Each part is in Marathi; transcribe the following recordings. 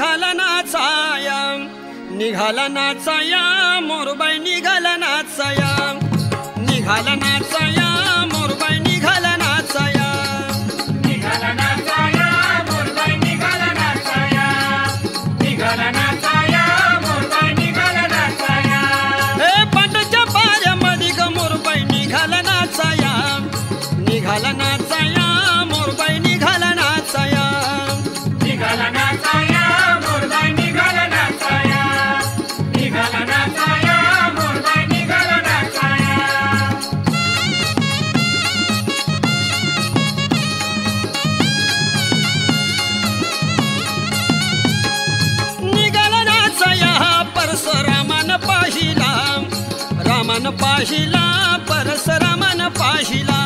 निघाला नाचाया, निघाला नाचाया मोरबाई निघाला नाचाया, निघाला नाचाया मोरबाई निघाला नाचाया, निघाला नाचाया मोरबाई निघाला नाचाया, निघाला नाचाया मोरबाई निघाला नाचाया. हे पाटाच्या पाऱ्यामध्ये ग मोरबाई निघाला नाचाया, निघाला नाचाया मोरबाई निघाला नाचाया, निघाला नाचाया मोरबाई निघाला नाचाया, निघाला नाचाया मोरबाई निघाला नाचाया. निघाला नाचाया परशुरामान पाहिला, रामान पाहिला परशुरामान पाहिला,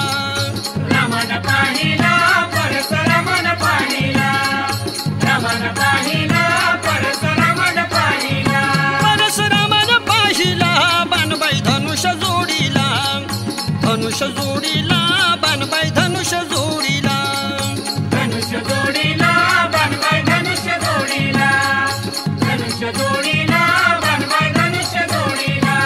रामन पाहिला परशुरामन पाहिला, रामन पाहिला परशुरामन पाहिला. परशुरामान पाहिला बाणबाई धनुष जोडीला, धनुष जोडीला बाणबाई धनुष जोडीला, धनुष जोडीला बनबाई धनुष जोडीला, धनुष जोडीला बनबाई धनुष जोडीला.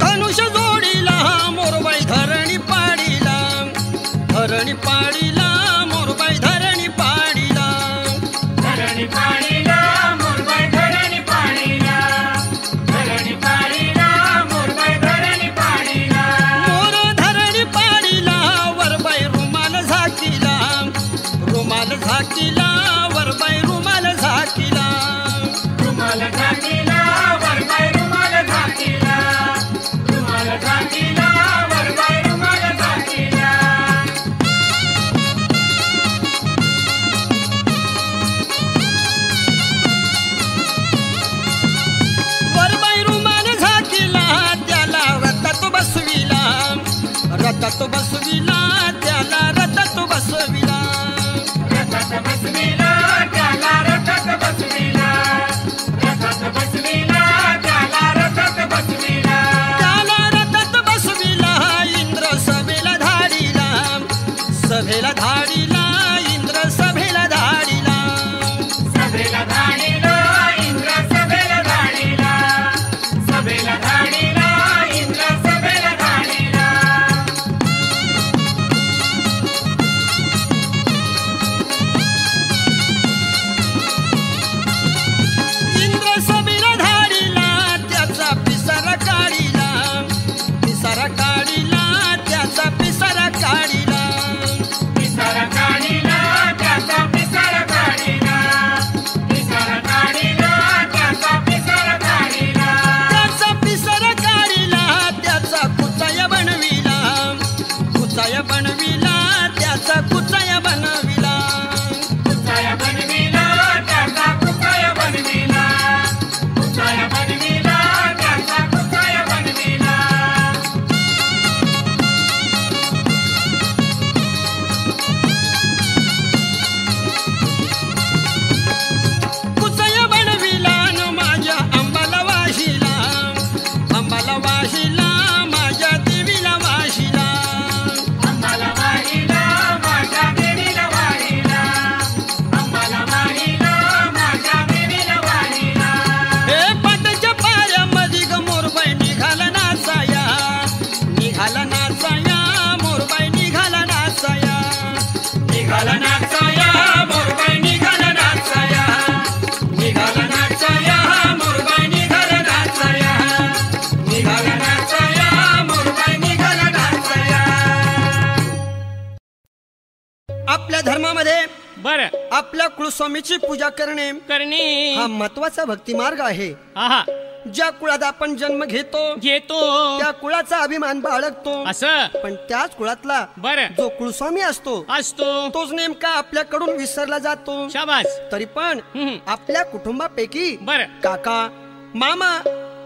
धनुष जोडीला मोरबाई धरणी पाडीला, धरणी पाडीला मोरबाई धरणी पाडीला, धरणी पाडीला मोरबाई धरणी पाडीला, धरणी पाडीला मोरबाई धरणी पाडीला. मोर धरणी पाडीला वरबाई रुमाल झाकीला, रुमाल झाकीला वरबाई रुमाल झाकीला, रुमाल झाकीला वरबाई रुमाल झाकीला, रुमाल झाकीला वरबाई रुमाल झाकीला. वरबाई रुमाल झाकीला त्याला रथात बसविला, रथात बसविला त्याला रथात बसविला, रथात बसविला त्याला रथात बसविला, रथात बसविला त्याला रथात बसविला. त्याला रथात बसविला इंद्र सभेला धाडीला, सभेला धाडीला इंद्र सभेला धाडीला, सभेला धाडीला इंद्र सभेला धाडीला, सभेला धाडीला इंद्र सभेला धाडीला. इंद्र सभेला धाडीला त्याचा पिसारा काढीला, पिसारा काढीला त्याचा पिसारा काढीला, पिसारा काढीला त्याचा पिसारा काढीला, पिसारा काढीला त्याचा पिसारा काढीला. त्याचा पिसारा काढीला त्याचा कुचाया बनविला, कुचाया बनविला त्याचा कुचाया बनविला, कुचाया बनविला त्याचा कुचाया बनविला, कुचाया बनविला त्याचा कुचाया बनविला. कुचाया बनविला न माझ्या अंबाला वाहिला, अंबाला वाहिला माझ्या देवीला वाहिला, अंबाला वाहिला माझ्या देवीला वाहिला, अंबाला वाहिला माझ्या देवीला वाहिला. हे पाटाच्या पाऱ्यामध्ये ग मोरबाई निघाला नाचाया, निघाला नाचाया मोरबाई निघाला नाचाया, निघाला नाचाया मोरबाई निघाला नाचाया, निघाला नाचाया मोरबाई निघाला नाचाया, निघाला नाचाया मोरबाई निघाला नाचाया. आपल्या धर्मामध्ये बर आपल्या कुलस्वामीची पूजा करणे करणे हा महत्वाचा भक्ती मार्ग आहे. आहा ज्या कुळात आपण जन्म घेतो घेतो त्या कुळाचा अभिमान बाळगतो, असं पण त्याच कुळातला बर जो कुलस्वामी असतो असतो तोच नेमका आपल्याकडून विसरला जातो. शाबास. तरी पण हम्म. आपल्या कुटुंबापैकी बर काका मामा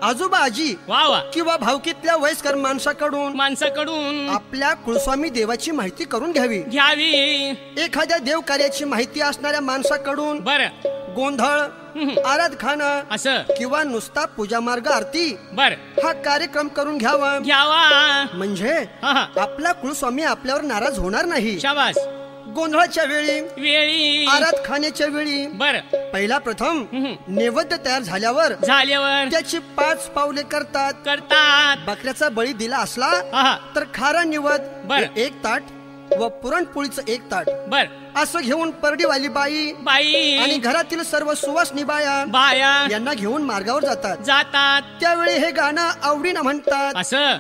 आजोबा आजी वा वा किंवा भावकीतल्या वयस्कर माणसाकडून माणसाकडून आपल्या कुलस्वामी देवाची माहिती करून घ्यावी. घ्यावी. एखाद्या देव कार्याची माहिती असणाऱ्या माणसाकडून बर गोंधळ आराध खाणं असं किंवा नुसता पूजा मार्ग आरती बर हा कार्यक्रम करून घ्यावा. घ्यावा. म्हणजे हा हा आपला कुलस्वामी आपल्यावर नाराज होणार नाही. शाबास. गोंधळाच्या वेळी, वेळी आरात खाण्याच्या वेळी बर पहिला प्रथम नैवेद्य तयार झाल्यावर झाल्यावर त्याची 5 पावले करतात. करतात. बकऱ्याचा बळी दिला असला हा हा तर खारा निवद बरं. 1 ताट व पुरणपोळीचं 1 ताट बर असं घेऊन परडीवाली बाई बाई आणि घरातील सर्व सुवासनी बाया बाया यांना घेऊन मार्गावर जातात. जातात. त्यावेळी हे गाणं आवडीनं म्हणतात. असं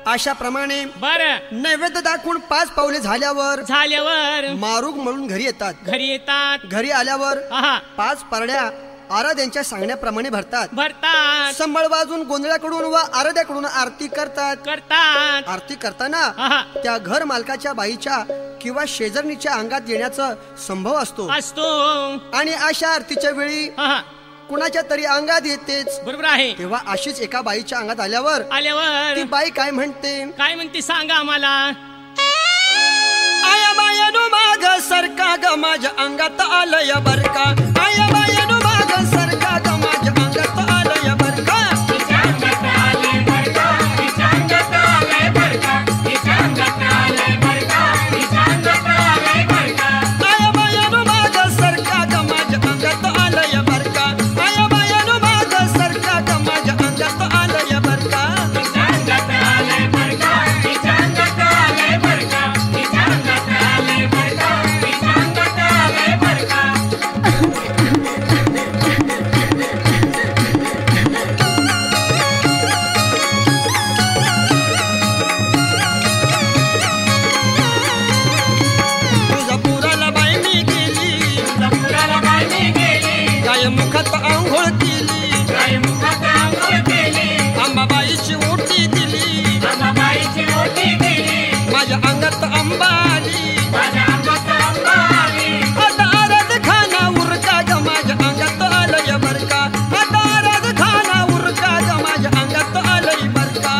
अशाप्रमाणे बर नैवेद्य दाखवून 5 पावले झाल्यावर झाल्यावर मारूग म्हणून घरी येतात. घरी येतात. घरी आल्यावर आहा 5 परड्या आराध्यांच्या सांगण्याप्रमाणे भरतात. भरतात. संबळ वाजून गोंधळाकडून व आराध्याकडून आरती करतात. आरती करताना आहा त्या घर मालकाच्या बाईच्या किंवा शेजारणीच्या अंगात येण्याचा संभव असतो. आणि अशा आरतीच्या वेळी आहा कुणाच्या तरी अंगात येतेच. बरोबर आहे. तेव्हा अशीच एका बाईच्या अंगात आल्यावर ती आल्यावर बाई काय म्हणते? काय म्हणते सांगा आम्हाला. आया बायानो माग सरका ग माझ्या अंगात आलय बरका. आया बायानो माग सरका ग माझ्या अंगात आलय बरका. आया बायानो माग सरका ग माझ्या अंगात आलय बरका. आया बायानो माग सरका ग माझ्या अंगात आलय बरका. मुखात आंघोळ केली अंबाबाईची ओटी दिली. माझ्या अंगात अंबा आली. आता आराध खाना उरका ग माझ्या अंगात आलय बरका. आता आराध खाना उरका ग माझ्या अंगात आलय बरका.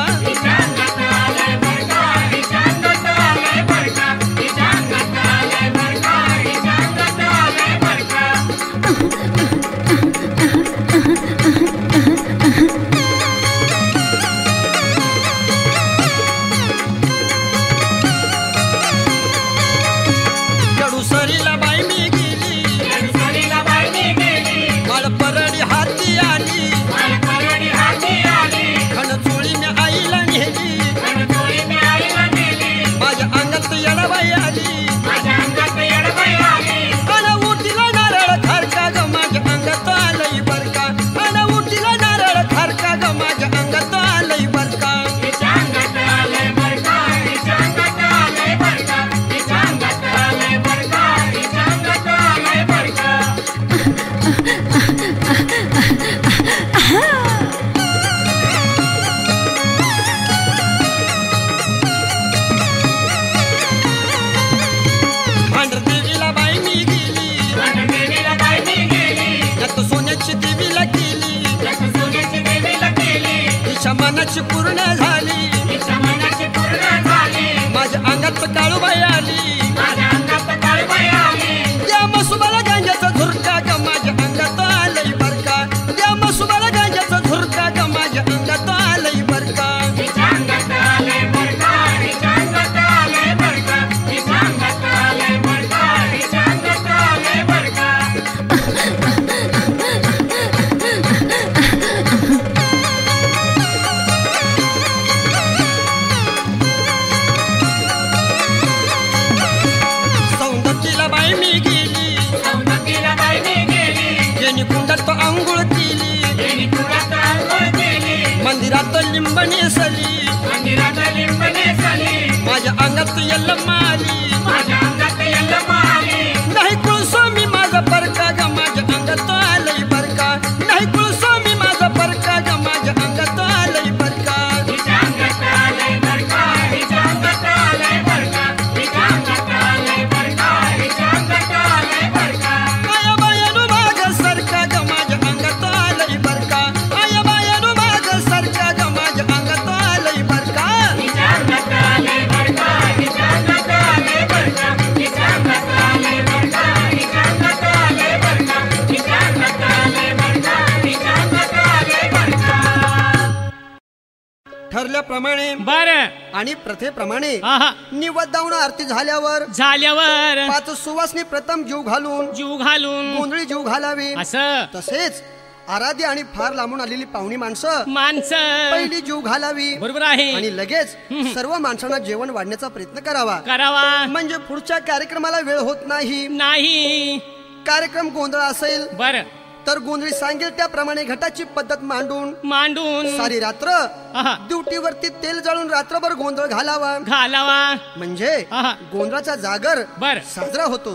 कडुसरीला बाई मी गेली. माळपरडी हाती आली. खणचोळी मी आईला नेली. माझ्या अंगात येडबाई आली. आणि उटीला नारळ खारका ग माझ्या अंगात आलय बरका. आणि उटीला नारळ खारका ग माझ्या अंगात आलय बरका. भांडरदेवीला बाई मी गेली. यात सोन्याची देवीला केली. तिच्या मनाची पूर्ण झाली. माझ्या अंगात काळूबाई आली. त्या मसुबाला गांजाचा झुरका ग माझ्या अंगात आलय बरका. त्या मसुबाला गांजाचा झुरका ग माझ्या अंगात आलय बरका. सौंदतीला बाई मी गेली. जेनी कुंडात आंघोळ केली. मंदिरात लिंब नेसली. माझ्या अंगात यल्लम्मा आली. नाही कुळस्वामी माझा परका ग माझ्या अंगात आलय बरका. नाही कुळस्वामी माझा परका ग माझ्या अंगात आलय बरका. आया बायानो माग सरका ग माझ्या अंगात आलय बरका. आया बायानो माग सरका ग माझ्या अंगात आलय बरका. ठरल्याप्रमाणे बर आणि प्रथेप्रमाणे आहा निवदावून आरती झाल्यावर 5 सुवासनी प्रथम जीव घालून गोंधळी जीव घालावी. असं तसेच आराध्य आणि फार लांबून आलेली पाहुणी माणसं पहिली जीव घालावी. बरोबर आहे. आणि लगेच सर्व माणसांना जेवण वाढण्याचा प्रयत्न करावा. म्हणजे पुढच्या कार्यक्रमाला वेळ होत नाही. कार्यक्रम गोंधळ असेल बर तर गोंधळी सांगेल त्याप्रमाणे घटाची पद्धत मांडून सारी रात्र आहा. ड्युटीवरती तेल जाळून रात्रभर गोंधळ घालावा म्हणजे गोंधळाचा जागर बर साजरा होतो.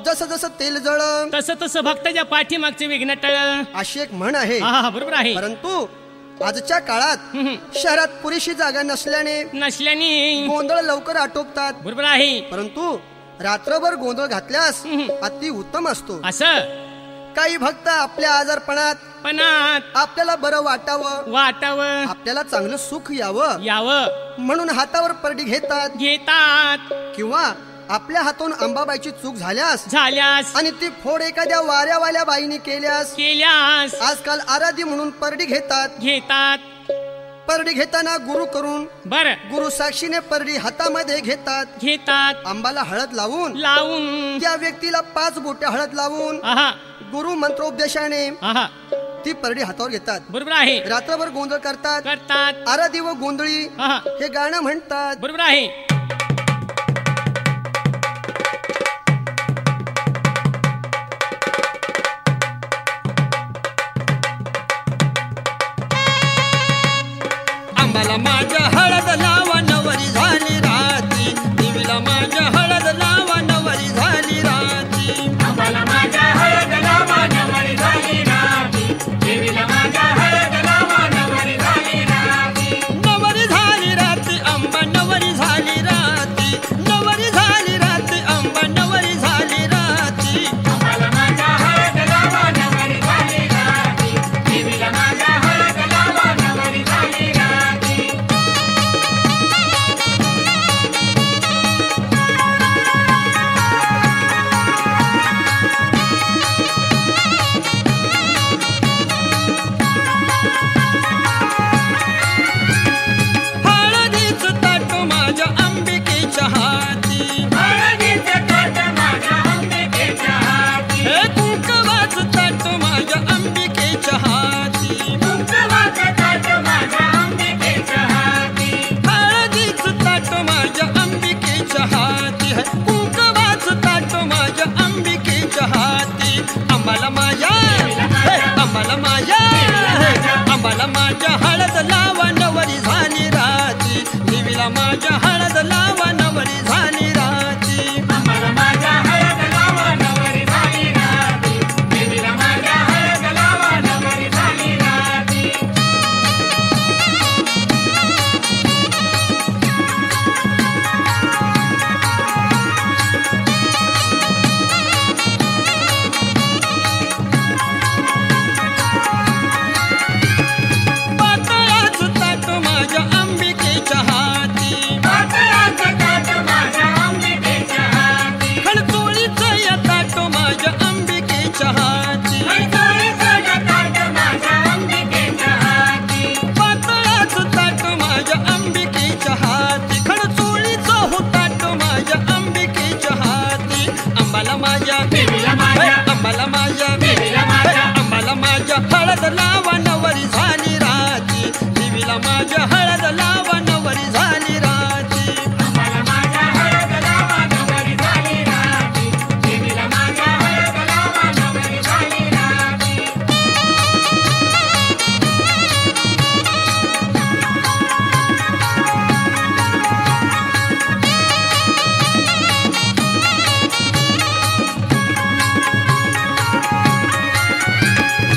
जसं जसं तेल जळ तसं भक्ताच्या पाठीमागचे विघ्न टळ अशी एक म्हण आहे. बरोबर आहे. परंतु आजच्या काळात शहरात पुरेशी जागा नसल्याने गोंधळ लवकर आटोपतात. बरोबर आहे. परंतु रात्रभर गोंधळ घातल्यास अति उत्तम असतो. असं काही भक्त आपल्या आजारपणात आपल्याला बरं वाटावं आपल्याला चांगलं सुख यावं म्हणून हातावर परडी घेतात किंवा आपल्या हातून अंबाबाईची चूक झाल्यास आणि ती फोड एखाद्या वाऱ्यावाल्या बाईने केल्यास आजकाल आराधी म्हणून परडी घेतात. परडी घेताना गुरु करून गुरु साक्षीने परडी हातामध्ये घेतात. अंबाला हळद लावून त्या व्यक्तीला 5 बोट्या हळद लावून गुरु मंत्रोपदेशाने ती परडी हातावर घेतात. बरोबर आहे. रात्रभर गोंधळ करतात. आराधी व गोंधळी हे गाणं म्हणतात. बरोबर आहे. अंबाला माझ्या हळद लावा नवरी झाली राती देवीला माझ्या हळद लावा नवरी झाली राती. अंबाला माझ्या हळद लावा नवरी झाली राती देवीला माझ्या हळद लावा नवरी झाली राती. नवरी झाली राती अंबा नवरी झाली राती नवरी झाली राती अंबा नवरी झाली राती. अंबाला माझ्या हळद लावा नवरी झाली राती देवीला माझ्या हळद लावा नवरी झाली राती. हळदीचं ताट माझ्या अंबिकेच्या हाती हळदीचं ताट माझ्या अंबिकेच्या हाती. हे कुंकवाचं ताट माझ्या अंबिकेच्या हाती कुंकवाचं ताट माझ्या अंबिकेच्या हाती. हळदीचं ताट माझ्या अंबिकेच्या हाती हे कुंकवाचं ताट माझ्या अंबिकेच्या हाती. अंबाला माझ्या अंबाला माझ्या अंबाला माझ्या हळद लावा नवरी झाली राती देवीला माझ्या हळद लावा नवरी झाली राती. अंबाला माझ्या हळद लावा नवरी झाली राती देवीला माझ्या हळद लावा नवरी झाली राती. पातळाचं ताट माझ्या अंबिकेच्या हाती पातळाचं ताट माझ्या अंबिकेच्या हाती. खडचोळीचं या ताट माझ्या अंबिकेच्या हाती खडचोळीचं या ताट माझ्या अंबिकेच्या हाती. पातळाचं ताट माझ्या अंबिकेच्या हाती खडचोळीचं हो ताट माझ्या अंबिकेच्या हाती. अंबाला माझ्या देवीला माझ्या अंबाला माझ्या देवीला माझ्या अंबाला माझ्या हळद लावा नवरी झाली राती देवीला माझ्या हळद लावा नवरी झाली राती. अंबाला माझ्या हळद लावा नवरी झाली राती देवीला माझ्या हळद लावा नवरी झाली राती.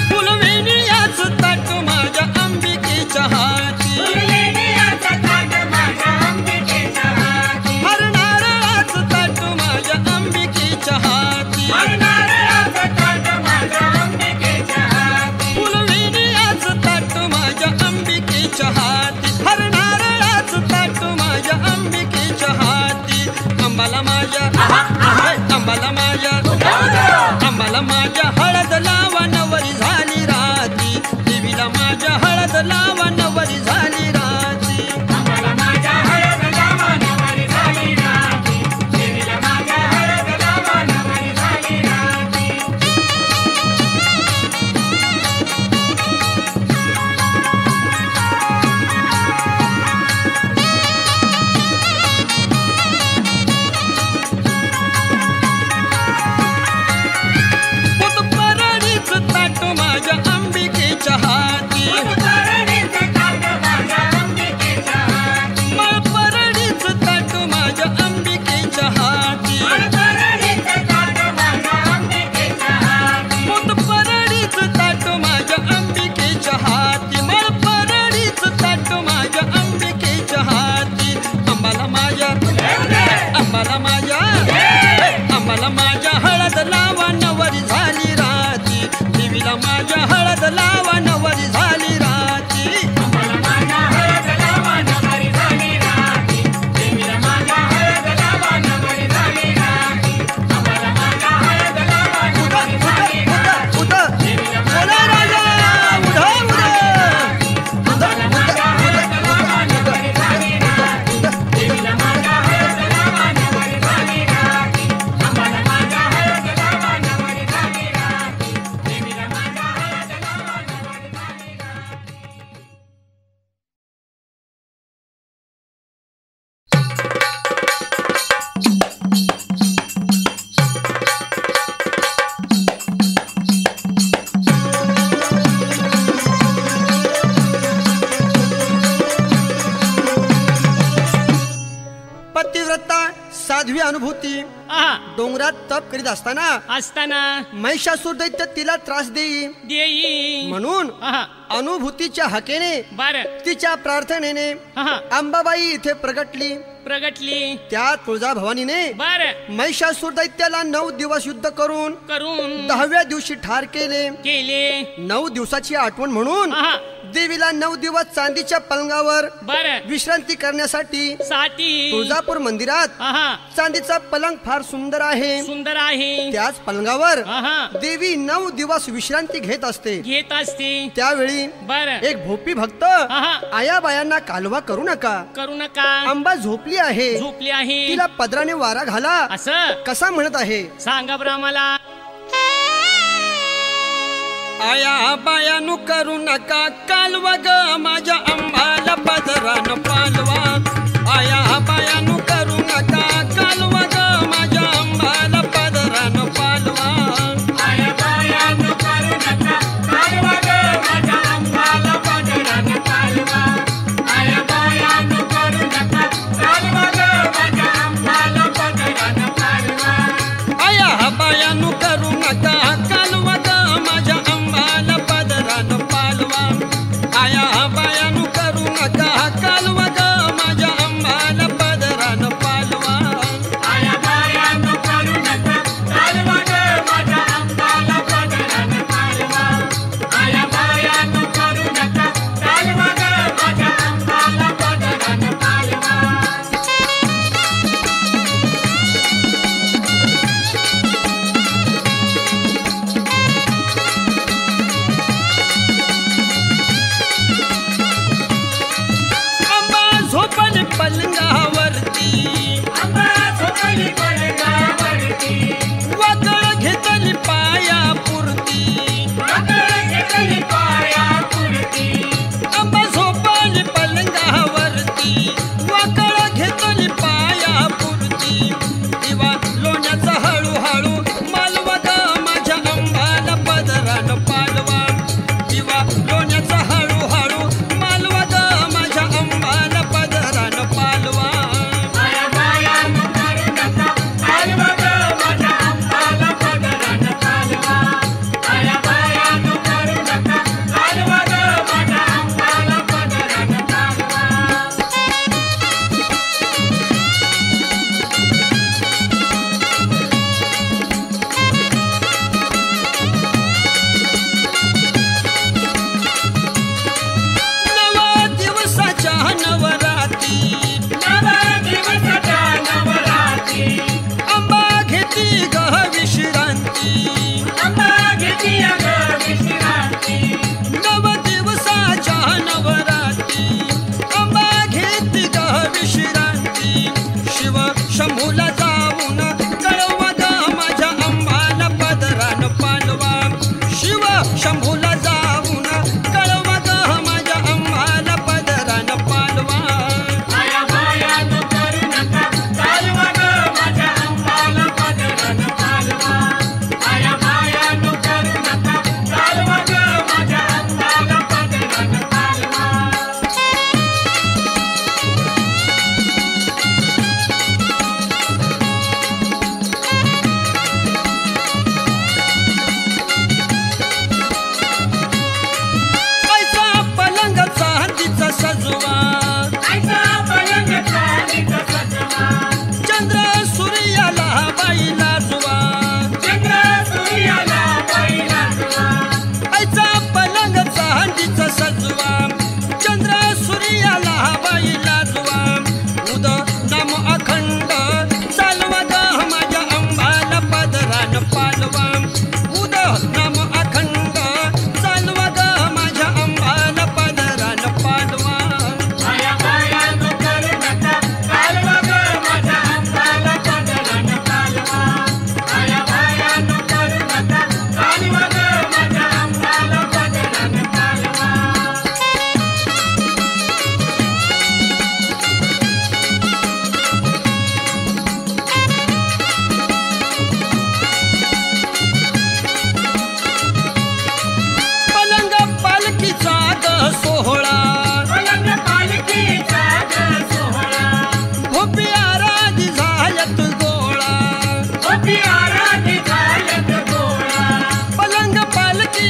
फुलवेणीयाचं ताट माझ्या अंबिकेच्या हाती फुलवेणीयाचं ताट माझ्या अंबिकेच्या हाती. हरनारळाचं ताट माझ्या अंबिकेच्या हाती हरनारळाचं ताट माझ्या अंबिकेच्या हाती. फुलवेणीयाचं ताट माझ्या अंबिकेच्या हाती हरनारळाचं ताट माझ्या अंबिकेच्या हाती. अंबाला माझ्या अंबाला माझ्या अंबाला माझ्या हळद लावा नवरी झाली राती देवीला माझ्या हळद लावा नवरी झाली राती. अंबाला माझ्या हळद लावा नवरी झाली राती देवीला माझ्या हळद लावा नवरी झाली राती. परडीचं देवीला माझ्या हळद लावा नवरी झाली राती साध्वी अनुभूती डोंगरात तप करीत असताना महिषासूर दैत्य तिला त्रास देई म्हणून अनुभूतीच्या हाकेने तिच्या प्रार्थनेने अंबाबाई इथे प्रगटली त्या तुळजा भवानीने महिषासूर दैत्याला 9 दिवस युद्ध करून 10व्या दिवशी ठार केले 9 दिवसाची आठवण म्हणून देवीला 9 दिवस चांदीच्या पलंगावर विश्रांती करण्यासाठी तुळजापूर मंदिरात चांदीचा पलंग फार सुंदर आहे त्याच पलंगावर देवी 9 दिवस विश्रांती घेत असते त्यावेळी एक भोपी भक्त आयाबायांना कालवा करू नका अंबा झोपली आहे तिला पदराने वारा घाला असं कसा म्हणत आहे सांगा ब्राह्मला आया बायानु करू नका कालवा ग माझ्या अंबाला पदरान पालवा आया बायानु करू नका कालवा ग माझ्या अंबाला पदरान पालवा आया बायानु करू नका कालवा ग माझ्या अंबाला पदरान पालवा आया बायानु करू नका कालवा ग माझ्या अंबाला पदरान पालवा आया बायानु करू नका कालवा ग माझ्या अंबाला पदरान पालवा आया बायानु करू नका कालवा ग माझ्या अंबाला पदरान पालवा आया बायानु करू नका कालवा ग माझ्या अंबाला पदरान पालवा आया बायानु करू नका कालवा ग माझ्या अंबाला पदरान पालवा पलंगावरती वाकळ घेतली पायापुरती अंबा झोपाली पलंगावरती वाकळ घेतली पायापुरती दिवा लोण्याचा हळूहळू मालवा ग माझ्या अंबाला पदरान पालवा दिवा लोण्याचा हळूहळू मालवा ग माझ्या अंबाला पदरान पालवा आया बायानु करू नका कालवा ग माझ्या अंबाला पदरान पालवा आया बायानु करू नका कालवा ग माझ्या अंबाला पदरान पालवा नवा दिवसाच्या नवरात्री अंबा घेती ग विश्रांती नव दिवसाच्या नवरात्री अंबा घेती ग विश्रांती शिव शंभूला जाऊन कळवा ग माझ्या अंबाला पदरान पालवा शिव शंभूला जाऊन कळवा ग माझ्या अंबाला पदरान पालवा आया बायानु करू नका कालवा ग माझ्या अंबाला पदरान पालवा आया बायानु करू नका कालवा ग माझ्या अंबाला पदरान पालवा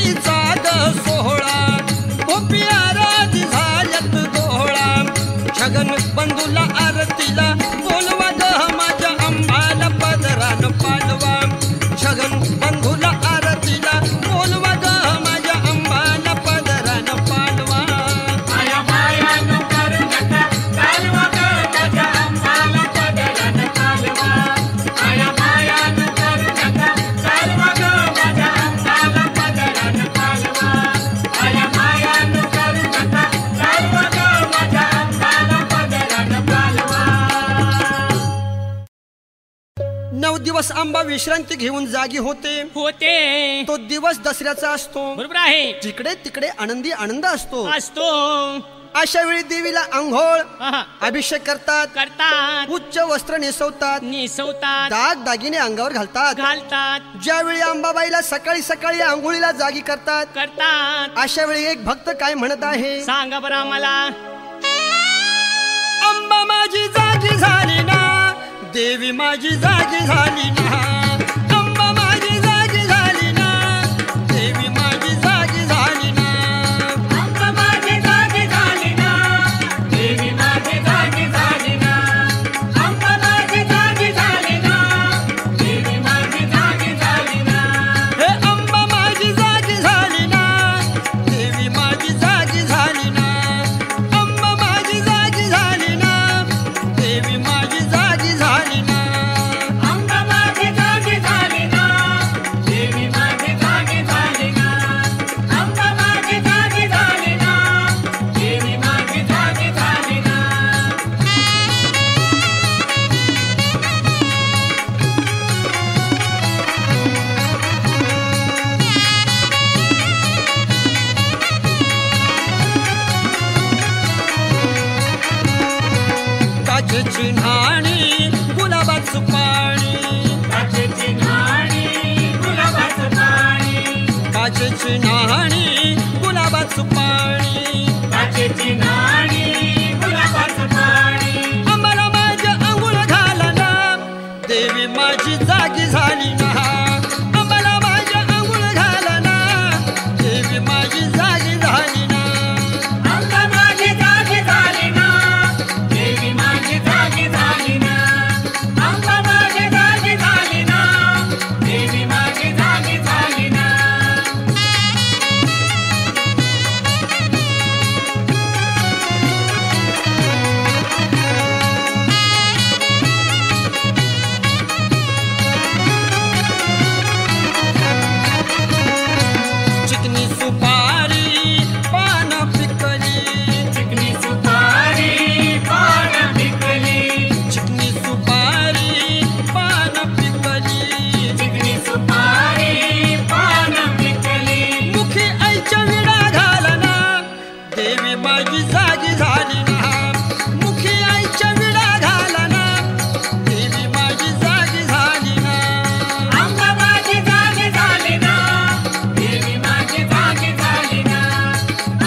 आरतीचा ग सोहळा ओ प्यारा झाल्यात डोळा छगन बंधूला आरतीला बोलवा ग माझ्या अंबाला पदरान पालवा छगन बंधूला आरतीला बोलवा ग माझ्या अंबाला पदरान पालवा माया माया नो करू नका चालवा ग माझ्या अंबाला पदरान पालवा माया माया नो करू नका चालवा ग माझ्या अंबाला पदरान पालवा माया माया नो करू नका चालवा ग माझ्या अंबाला पदरान पालवा 9 दिवस आंबा विश्रांती घेऊन जागी होते तो दिवस दसऱ्याचा असतो. बरोबर आहे. जिकडे तिकडे आनंदी आनंद असतो. अशा वेळी देवीला आंघोळ अभिषेक करतात उच्च वस्त्र नेसवतात दाग दागिने अंगावर घालतात ज्यावेळी अंबाबाईला सकाळी सकाळी आंघोळीला जागी करतात अशा वेळी एक भक्त काय म्हणत आहे सांगा बरं आम्हाला. अंबा माझी जागी झाली ना देवी माझी जागी झाली ना अंबा माझी जागी झाली ना देवी माझी जागी झाली ना अंबा माझी जागी झाली ना देवी माझी जागी झाली ना अंबा माझी जागी झाली ना देवी माझी जागी झाली ना हे अंबा माझी जागी झाली ना देवी माझी जागी झाली ना अंबा माझी जागी झाली ना देवी माझी जागी झाली ना अंबा माझी जागी झाली ना देवी माझी जागी झाली ना अंबा माझी जागी झाली ना देवी माझी जागी झाली ना काचेची न्हाणी गुलाबाचं पाणी काचेची न्हाणी गुलाबाचं पाणी काचेची न्हाणी गुलाबाचं पाणी काचेची न्हाणी गुलाबाचं पाणी आम्हाला माझ्या अंघोळ घाला ना देवी माझी जागी झाली ना आम्हाला माझ्या अंघोळ घाला ना देवी माझी जागी झाली ना अंबा माझी जागी झाली ना देवी माझी जागी झाली ना अंबा माझी जागी झाली ना देवी माझी जागी झाली ना चिकनी सुपारी पान पिकली चिकनी सुपारी पान पिकली चिकनी सुपारी पान पिकली चिकनी सुपारी पान पिकली मुखी आईच्या विडा घाला ना देवी माझी जागी झाली ना मुखी आईच्या विडा घाला ना देवी माझी जागी झाली ना अंबा माझी जागी झाली ना देवी माझी जागी झाली ना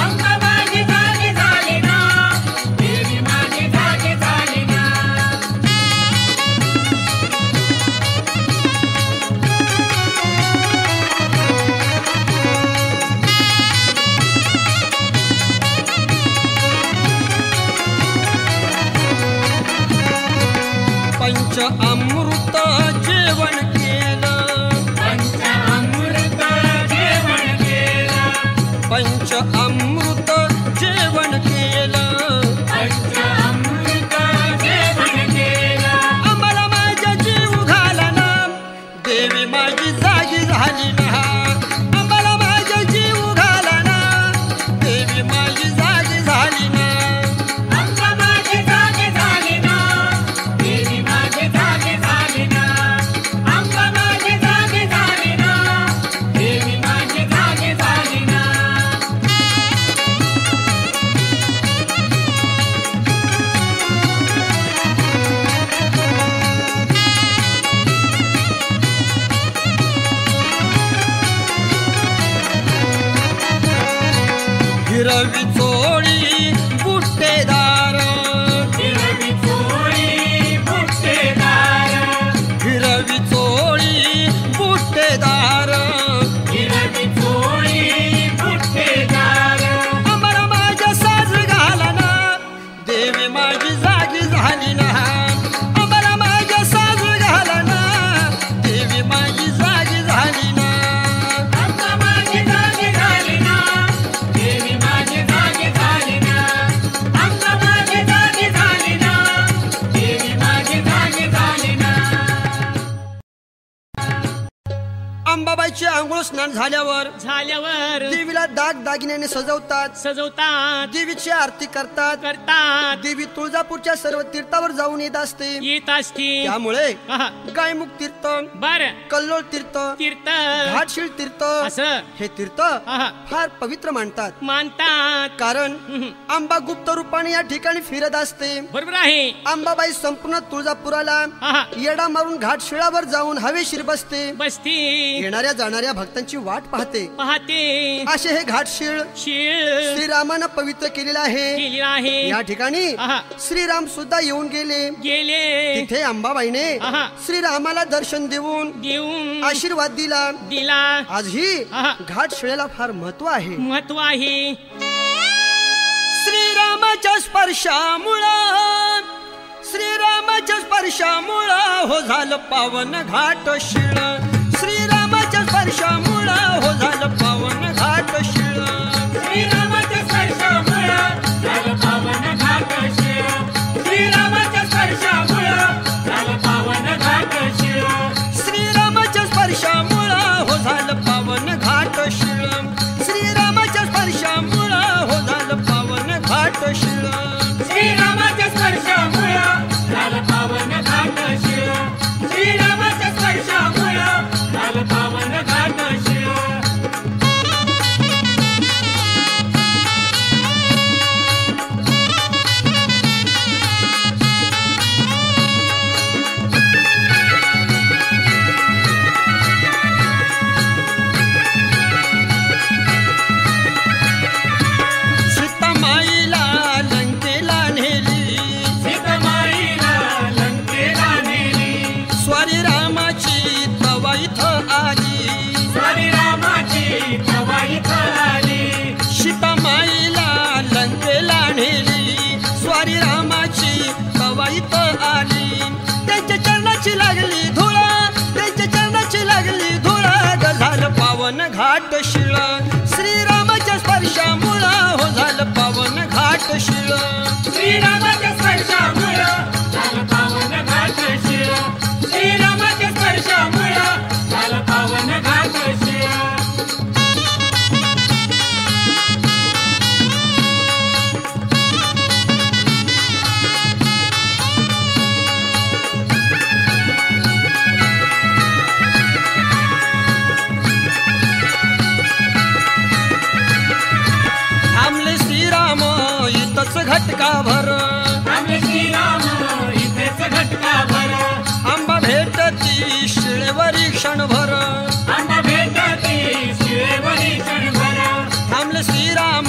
अंबा माझी जागी झाली ना देवी माझी जागी झाली ना पंच अमृत जेवण केलं पंच अमृत जेवण केलं पंच अमृत जेवण केलं पंच अमृत जेवण केलं आम्हाला माझ्या जीव घाला ना देवी माझी जागी झाली ना आम्हाला माझ्या जीव घाला ना देवी माझी जागी झाली ना अंबा माझी जागी झाली ना देवी माझी जागी झाली ना अंबा माझी जागी झाली ना देवी माझी जागी झाली ना हिरवी चोळी बुट्टेदार हिरवी चोळी बुट्टेदार हिरवी चोळी बुट्टेदार हिरवी चोळी स्नान झाल्यावर देवीला दाग दागिन्याने सजवतात देवीची आरती करतात देवी तुळजापूरच्या सर्व तीर्थावर जाऊन येत असते त्यामुळे गायमुख तीर्थ कल्लोळ तीर्थ घाटशीळ तीर्थ हे तीर्थ फार पवित्र मानतात कारण अंबा गुप्त रूपाने या ठिकाणी फिरत असते बरोबर आहे अंबाबाई संपूर्ण तुळजापुराला येडा मारून घाटशिळावर जाऊन हवेशीर बसते येणाऱ्या जाणाऱ्या भक्तांची वाट पाहते असे हे घाटशीळ श्रीरामानं पवित्र केलेलं आहे या ठिकाणी श्रीराम सुद्धा येऊन गेले तिथे अंबाबाईने श्रीरामाला दर्शन देऊन आशीर्वाद दिला आजही घाटशिळेला फार महत्व आहे श्रीरामाच्या स्पर्शामुळं हो झालं पावन घाटशिळ श्रीरामाच्या स्पर्शामुळं हो झालं पावन घाटशिळ श्रीरामाच्या स्पर्शामुळं झालं पावन घाटशिळ श्रीरामाच्या स्पर्शामुळं झालं पावन घाटशिळ श्रीरामाच्या स्पर्शामुळं हो झालं पावन घाटशिळ श्रीरामाच्या स्पर्शामुळं हो झालं पावन घाटशिळ श्रीरामाच्या स्पर्शामुळं झालं पावन घाटशिळ श्रीरामाच्या स्पर्शामुळं झालं पावन घाटशिळ घाटशिळ श्रीरामाच्या स्पर्शामुळं हो झालं पावन घाटशिळ श्रीरामाच्या स्पर्शामुळं झालं पावन घाटशिळ श्रीरामाच्या स्पर्शामुळं झालं पावन घाटशिळ घटकाभर इथेच घटकाभर आंबा भेटती शिळेवरी क्षणभर आंबा भेटती शिळेवरी क्षणभर थांबले श्रीराम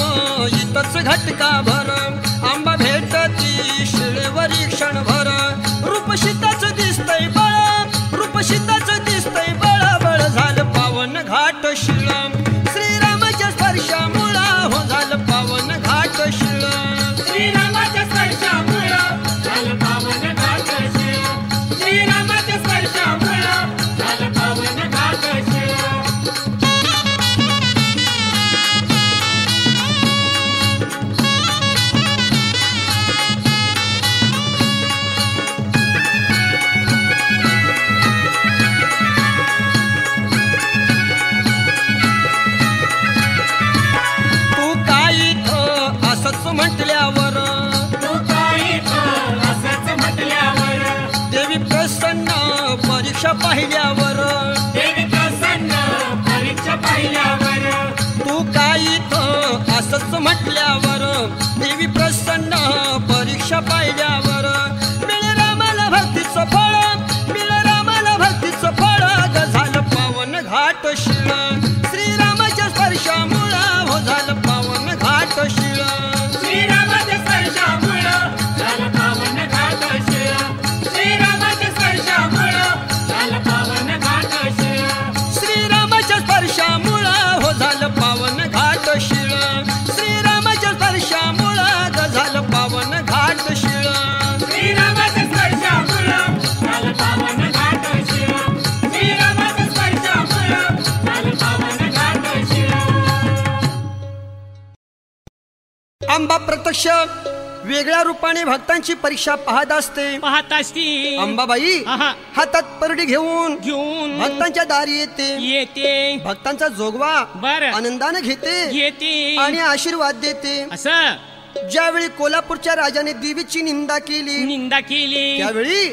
इथंच घटकाभर आंबा भेटती शिळेवरी क्षणभर रूपशीताच दिसतंय बळ बळ झालं पावन घाटशिळ श्रीरामाच्या स्पर्शामुळं हो झालं पावन घाटशिळ श्रीरामाच्या स्पर्शामुळं झालं पावन घाटशिळ श्रीरामाच्या स्पर्शामुळं झालं पावन घाटशिळ तू काय असंच म्हटल्यावर देवी प्रसन्न परीक्षा पाहिल्यावर तू काय असंच म्हटल्यावर देवी प्रसन्न परीक्षा पाहिल्यावर मिळे रामाला भक्तीचं फळ झालं पावन घाटशिळ श्रीरामाच्या स्पर्शामुळं हो झालं पावन घाटशिळ श्रीरामाच्या स्पर्शामुळं झालं पावन घाटशिळ श्रीरामाच्या स्पर्शामुळं झालं पावन घाटशिळ श्रीरामाच्या स्पर्शामुळं हो झालं पावन घाटशिळ श्रीरामाच्या स्पर्शामुळं झालं पावन घाटशिळ श्रीरामाच्या स्पर्शामुळं झालं पावन घाटशिळ श्रीरामाच्या स्पर्शामुळं झालं पावन घाटशिळ आंबा प्रत्यक्ष वेगळ्या रूपाने भक्तांची परीक्षा पाहत असते अंबाबाई हातात परडी घेऊन भक्तांच्या दारी येते भक्तांचा जोगवा आनंदाने घेते आणि आशीर्वाद देते. असं ज्यावेळी कोल्हापूरच्या राजाने देवीची निंदा केली त्यावेळी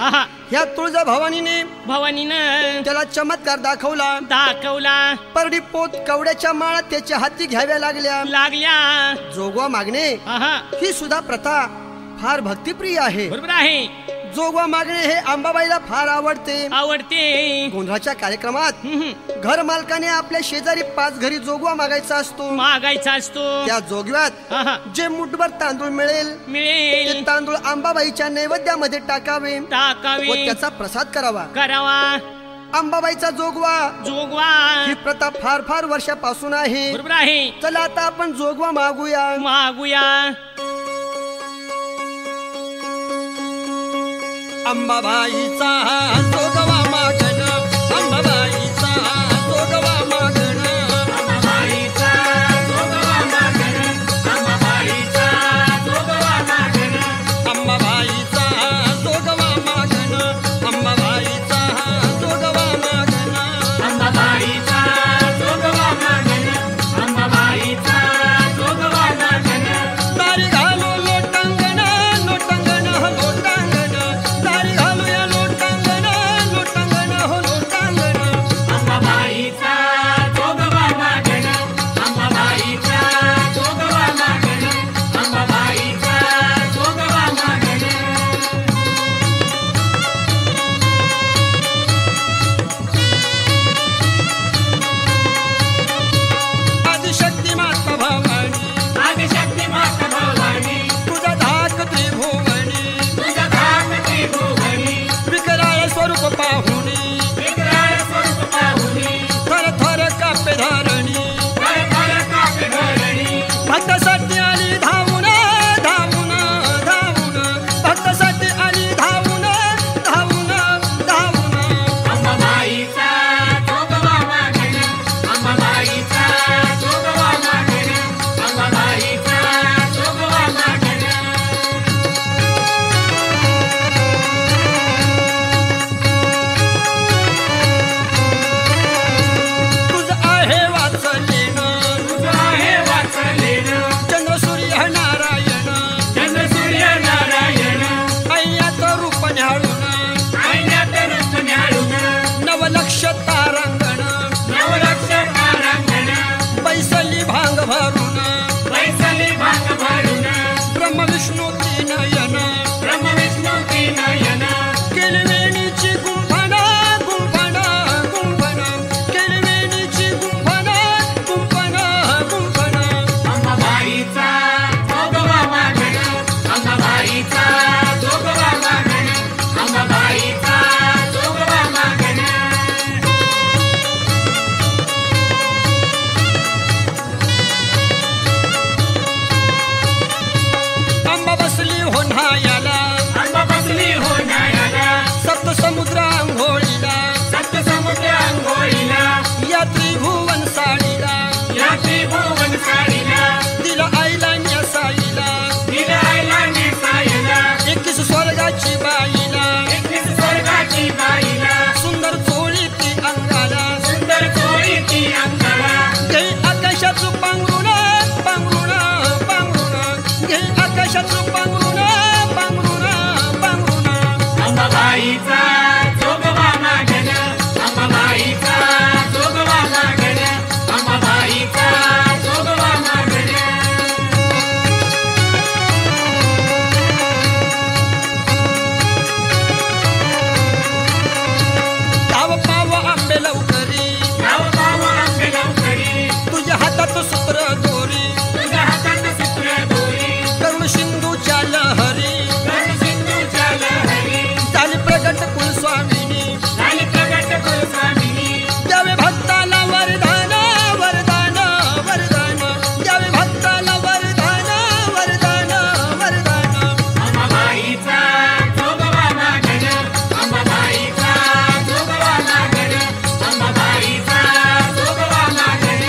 ह्या तुळजा भवानीने त्याला चमत्कार दाखवला. परडी पोत कवड्याच्या माळा त्याच्या हाती घ्याव्या लागल्या. जोगवा मागणे ही सुद्धा प्रथा फार भक्तिप्रिय आहे. बरोबर आहे. जोगवा मागणे हे अंबाबाईला फार आवडते. गोंधळाच्या कार्यक्रमात घर मालकाने आपल्या शेजारी 5 घरी जोगवा मागायचा असतो. त्या जोगव्यात जे मुठभर तांदूळ मिळेल ते तांदूळ अंबाबाईच्या नैवेद्यामध्ये टाकावे व त्याचा प्रसाद करावा. अंबाबाईचा जोगवा ही प्रथा फार वर्षापासून आहे. चला आता आपण जोगवा मागूया. अंबाबाईचा जोगवा मागण अंबाबाईचा जोगवा मागण अंबाबाईचा जोगवा मागण अंबाबाईचा जोगवा मागण अंबाबाईचा जोगवा मागण अंबाबाईचा जोगवा मागण अंबाबाईचा जोगवा मागण अंबाबाईचा जोगवा मागण दारी घालो लोटांगण लोटांगण लोटांगण दारी घालो या लोटांगण लोटांगण हो लोटांगण अंबाबाईचा जोगवा मागण अंबाबाईचा जोगवा मागण अंबाबाईचा जोगवा मागण आदिशक्ती माता भवानी आदिशक्ती माता भवानी तुझा धाक त्रिभुवनी तुझा धाक त्रिभुवनी विकराळ स्वरूप पाहुनी विकराळ स्वरूप पाहुनी थर थर कापे धरणी थर थर कापे धरणी भक्तासाठी आली धावून धावून धावून भक्तासाठी आली धावून धावून धावून अंबाबाईचा जोगवा मागण अंबाबाईचा जोगवा मागण अंबाबाईचा जोगवा मागण तुझं आहे वाचलेन तुझं आहे वाचलेन चंद्र सूर्य नारायण चंद्र सूर्य नारायण अय्यात रूप न्याळून आईण्यात रूप न्याळून नवलक्ष तारांगण नवलक्ष तारांगण बैसली भांग भरून वैसली भाग भरून ब्रह्म विष्णू तीनयन ब्रह्म विष्णू तीनयन केलवेणीची गुंफण गुंफण गुंफण केलवेणीची गुंफण गुंफण गुंफण अंबाबाईचा जोगवा मागण अंबाबाईचा जोगवा मागण अंबाबाईचा जोगवा मागण अंबा बसली हो न्हायाला अंबा बसली हो न्यायाला सप्त समुद्र आंघोळीला सप्त समुद्र अंघोळीला या त्रिभुवन साडीला या त्रिभुवन साडीला दिला आईला न्यासाईला दिला आईला नेसाईला 21 स्वर्गाची बाईला 21 स्वर्गाची बाईला सुंदर चोळी ती अंगाला सुंदर चोळी ती अंगाला घे आकाशाचं पांघरुण पांघरुण पांघरुण घे आकाशाचं पांघरुण पांघरुण पांघरुण अंबाबाईचा जोगवा मागण अंबाबाईचा जोगवा मागण अंबाबाईचा जोगवा मागण धाव पाव आंबे लवकरी गाव गाव आंबे लवकरी तुझ्या हातात सूत्र दोरी तुझ्या हातात सूत्र दोरी करुण सिंधूच्या लहरी कर्ण सिंधूच्या लहरी झाली प्रगट कुलस्वामिनी झाली प्रगट कुलस्वामिनी द्यावे भक्ताला वरदान वरदान वरदान द्यावे भक्ताला वरदान वरदान वरदान अंबाबाईचा जोगवा मागण अंबाबाईचा जोगवा मागण अंबाबाईचा जोगवा मागण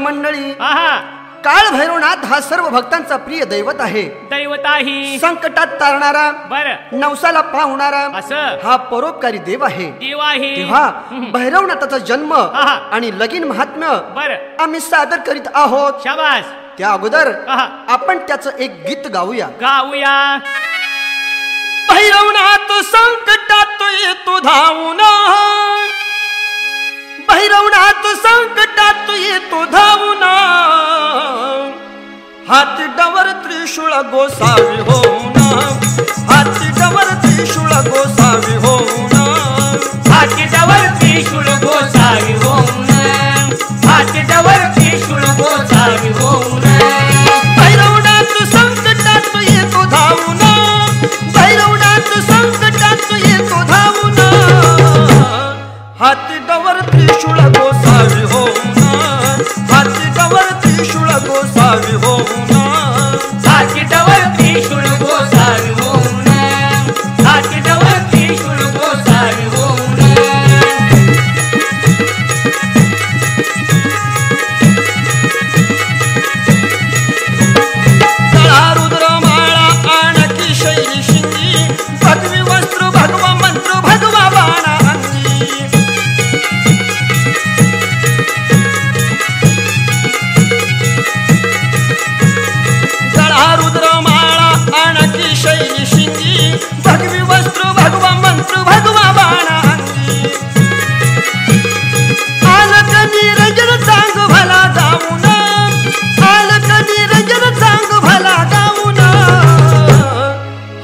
मंडळी, काळ भैरवनाथ हा सर्व भक्तांचा प्रिय दैवत आहे. दैवत आहे, संकटात तारणारा, बर नवसाला पावणारा असं हा परोपकारी देव आहे. देव आहे. तेव्हा भैरवनाथाचा जन्म आणि लगीन महात्म्य बर आम्ही सादर करीत आहोत. शाबास. त्या अगोदर आपण त्याचं एक गीत गाऊया. गाऊया. भैरवनाथ संकटात येतो धावून, भैरवनाथ संकटात येतो धावून, हाती डवर त्रिशूळ गोसावी होऊन, हाती डवर त्रिशूळ गोसावी होऊन, हाती डवर त्रिशूळ गोसावी होऊन, हाती डवर त्रिशूळ गोसावी होऊन, भैरवनाथ संकटात येतो धावून, भैरवनाथ संकटात येतो धावून, हाती डवर त्रिशूळ गोसावी होऊन, हाती डवर त्रिशूळ गोसावी होऊन, हाती डवर त्रिशूळ गोसावी होऊन, हाती डवर त्रिशूळ गोसावी होऊन. तळा रुद्र माळा आणखी शैली शिंगी, भगवी वस्त्र भगवा मंत्र भगवा बाणा अंगी, तळा रुद्र माळा आणखी शैली शिंगी, भगवी वस्त्र भगवा मंत्र भगवा बाणा अंगी, आलक निरंजन चांग भला गाऊन, आलक निरंजन चांग भला गाऊन,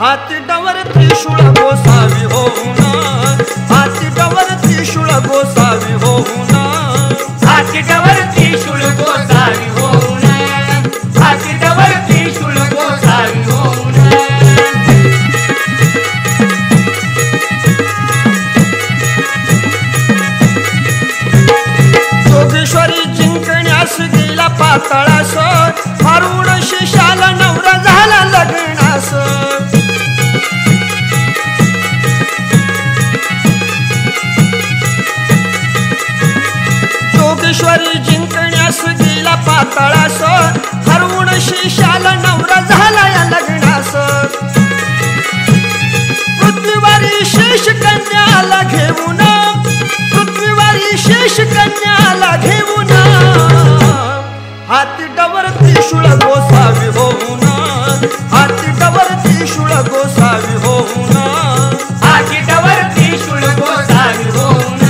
हाती डवर त्रिशूळ गोसावी होऊन, हाती डवर त्रिशूळ गोसावी होऊन, हाती डवर त्रिशूळ गोसावी होऊन, हाती डवर त्रिशूळ गोसावी होऊन. जोगेश्वरी जिंकण्यास गेला पाताळास, हरुण शिशाला नवरा झाला लग्नास, जोगेश्वरी जिंकण्यास गेला पाताळास, हरुण शिशाला नवरा झाला या लग्नास, पृथ्वीवारी शेष कन्याला घेऊन, पृथ्वीवारी शेष कन्याला घेऊन, हाती डवर त्रिशूळ गोसावी होऊन, हाती डवर त्रिशूळ गोसावी होऊन, हाती डवर त्रिशूळ गोसावी होऊन,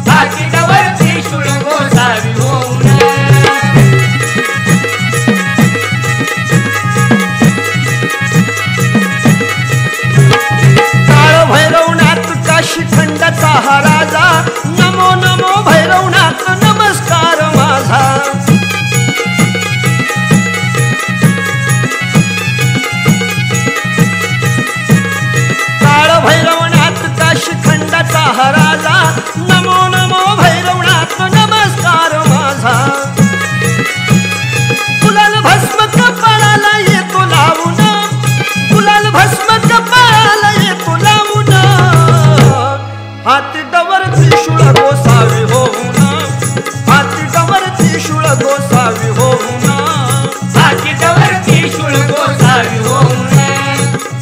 हाती डवर त्रिशूळ गोसावी होऊन. काळ भैरवनाथ काशी खंडाचा हा राजा, नमो नमो भैरवनाथ नमस्कार माझा, काळ भैरवनाथ काशी खंडाचा हा राजा, नमो नमो भैरवनाथ नमस्कार माझा, गुलाल भस्म कपाळाला येतो लावून, गुलाल भस्म कपाळाला येतो लावून, हाती डवर त्रिशूळ गोसावी होऊन, हाती डवर त्रिशूळ गोसावी होऊन, हाती डवर त्रिशूळ गोसावी होऊन,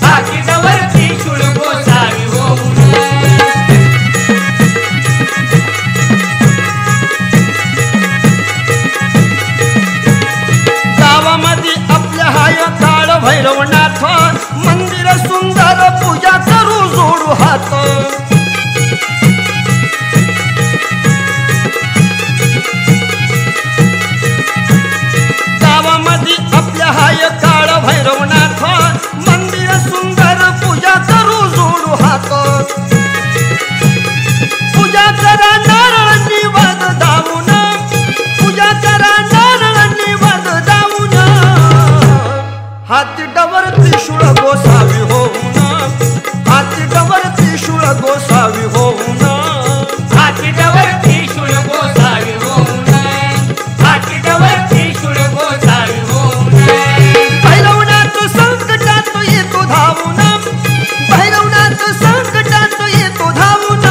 हाती डवर त्रिशूळ गोसावी होऊन. गावामध्ये आपल्या हाय काळ भैरवनाथ, मंदिर सुंदर पूजा करू जोडू हात, गावामध्ये आपल्या हाय काळ भैरवनाथ, मंदिर सुंदर पूजा करू जोडू हात, पूजा करा नारळ निवद दावून, पूजा करा नारळ निवद दावून, हाती डवर त्रिशूळ गोसावी होऊन, हाती डवर त्रिशूळ गोसावी होऊन, हाती डवर त्रिशूळ गोसावी होऊन, हाती डवर त्रिशूळ गोसावी होऊन. भैरवनाथ संकटात येतो धावून, भैरवनाथ संकटात येतो धावून,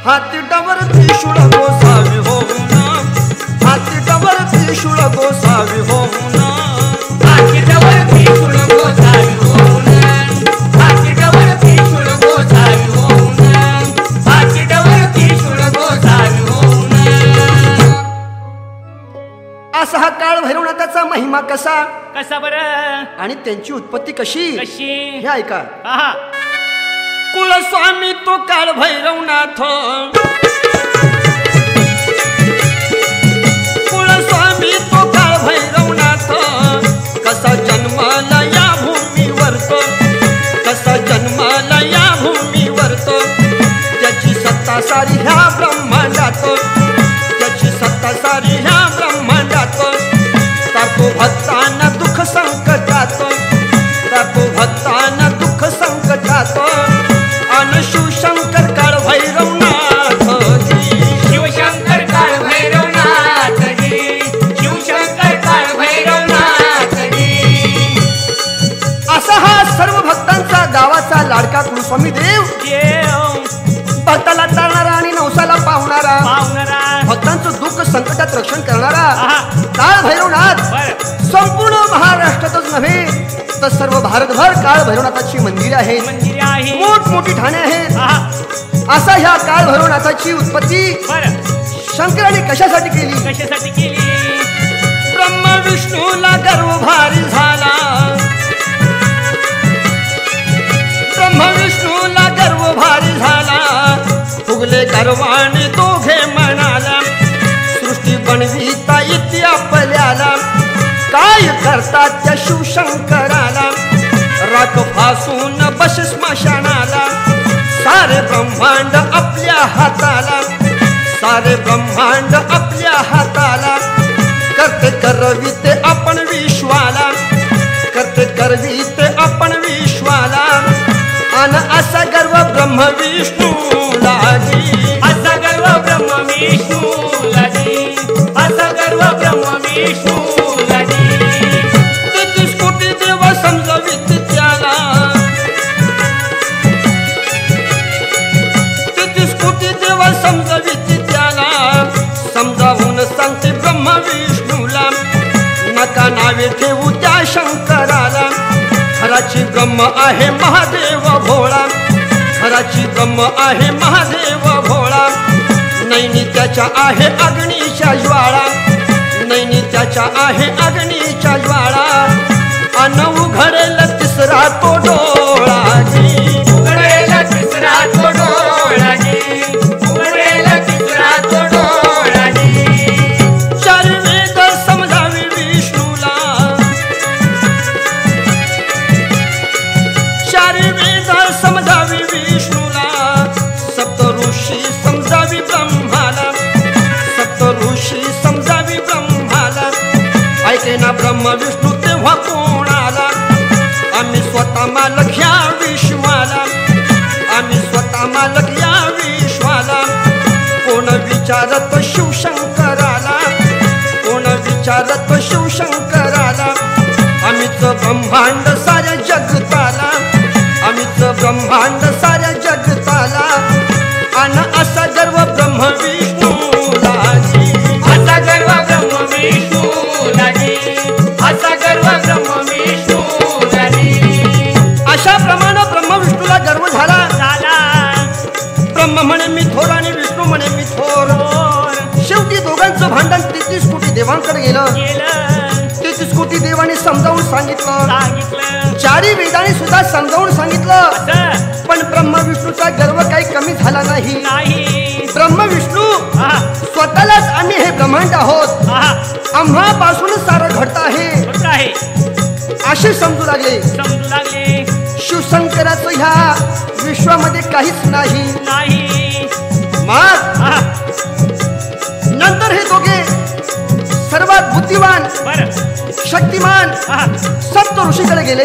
हाती डवर त्रिशूळ गोसावी होऊन, गोसावी होऊन हातीजवळ त्रिशूळ गोसावी होऊन हातीजवळ त्रिशूळ गोसावी होऊन हातीजवळ त्रिशूळ गोसावी होऊन असा हा काळ भैरवनाथाचा महिमा कसा कसा बरं आणि त्यांची उत्पत्ती कशी कशी हे ऐका. आहा कुलस्वामी तो काळ भैरवनाथ कुलस्वामी तो काळ भैरवनाथ कसा जन्माला या भूमीवर तो कसा जन्माला या भूमीवर तो त्याची सत्ता सारी ह्या ब्रह्मांडात त्याची सत्ता सारी ह्या ब्रह्मांडात ताको भक्तांना दुःख संकटात ताको भक्तांना दुःख संकटात अन शिवशंकर काळ भैरवनाथ शिवशंकर काळ भैरवनाथ जी शिवशंकर काळ भैरवनाथ जी असा हा सर्व भक्तांचा गावाचा लाडका कुलस्वामी देव भक्ताला तारणारा आणि नवसाला पावणारा भक्तांचं दुःख संकटात रक्षण करणारा काळ भैरवनाथ संपूर्ण महाराष्ट्रातच नव्हे तर सर्व भारतभर काळ भैरवनाथाची मंदिरे आहेत मोठमोठी ठाणे आहेत. असा ह्या काळ भैरवनाथाची उत्पत्ती शंकराने कशासाठी केली ब्रह्मा विष्णूला गर्व भारी झाला ब्रह्मा विष्णूला गर्व भारी झाला फुगले गर्वाने दोघे म्हणाला सृष्टी बनविता इति आपल्याला काय करतात त्या शिवशंकराला राख फासून बस स्मशानाला सारे ब्रह्मांड आपल्या हाताला सारे ब्रह्मांड आपल्या हाताला करते करविते आपण विश्वाला करते करविते आपण विश्वाला अन असा गर्व ब्रह्म विष्णू लागी असा गर्व ब्रह्म विष्णू लागी असा गर्व ब्रह्म विष्णू लागी 33 कोटी देव समजवित त्याला 33 कोटी देव समजवित त्याला समजावून सांगते ब्रह्म विष्णूला नका नावे ठेवू त्या शंकराला खराची ब्रह्म आहे महादेव भोळा खराची ब्रह्म आहे महादेव भोळा नैनित्याच्या आहे अग्नीच्या ज्वाळा नैनित्याच्या आहे अग्नीच्या ज्वाळा अन उघडेल तिसरा तो डोळा उघडेल तिसरा तो डोळा उघडेल तिसरा तो डोळा चार वेद समजावी विष्णूला चार वेद समजावी विष्णूला सप्त ऋषी समजावी ब्रह्माला सप्त ऋषी समजावी ब्रह्माला ऐके ना ब्रह्म विष्णू तेव्हा कोणाला आम्ही स्वतः मालक ह्या विश्वाला आम्ही स्वतः मालक या विश्वाला कोण विचारत शिवशंकराला कोण विचारत शिवशंकराला आम्हीच ब्रह्मांड साऱ्या जगताला आम्हीच ब्रह्मांड साऱ्या जगताला अन असा गर्व ब्रह्म विष्णू लागी असा गर्व ब्रह्म विष्णू लागी असा गर्व ब्रह्म विष्णू लागी अशा प्रमाणे ब्रह्म विष्णूला गर्व झाला ब्रह्म म्हणे मी थोर आणि विष्णू म्हणे मी थोर शेवटी दोघांचं भांडण 33 कोटी देवांकडे गेलं 33 कोटी देवाने समजावून सांगितलं चारी वेदाने सुद्धा समजावून सांगितलं पण ब्रह्म विष्णूचा गर्व काही कमी झाला नाही ब्रह्म विष्णू स्वतःलाच आम्ही हे ब्रह्मांड आहोत आम्हापासून सारं घडत आहे असे समजू लागले शिवशंकराचं ह्या विश्वामध्ये काहीच नाही मग नंतर हे दोघे सर्वात बुद्धिमान शक्तिमान सप्त ऋषीकडे गेले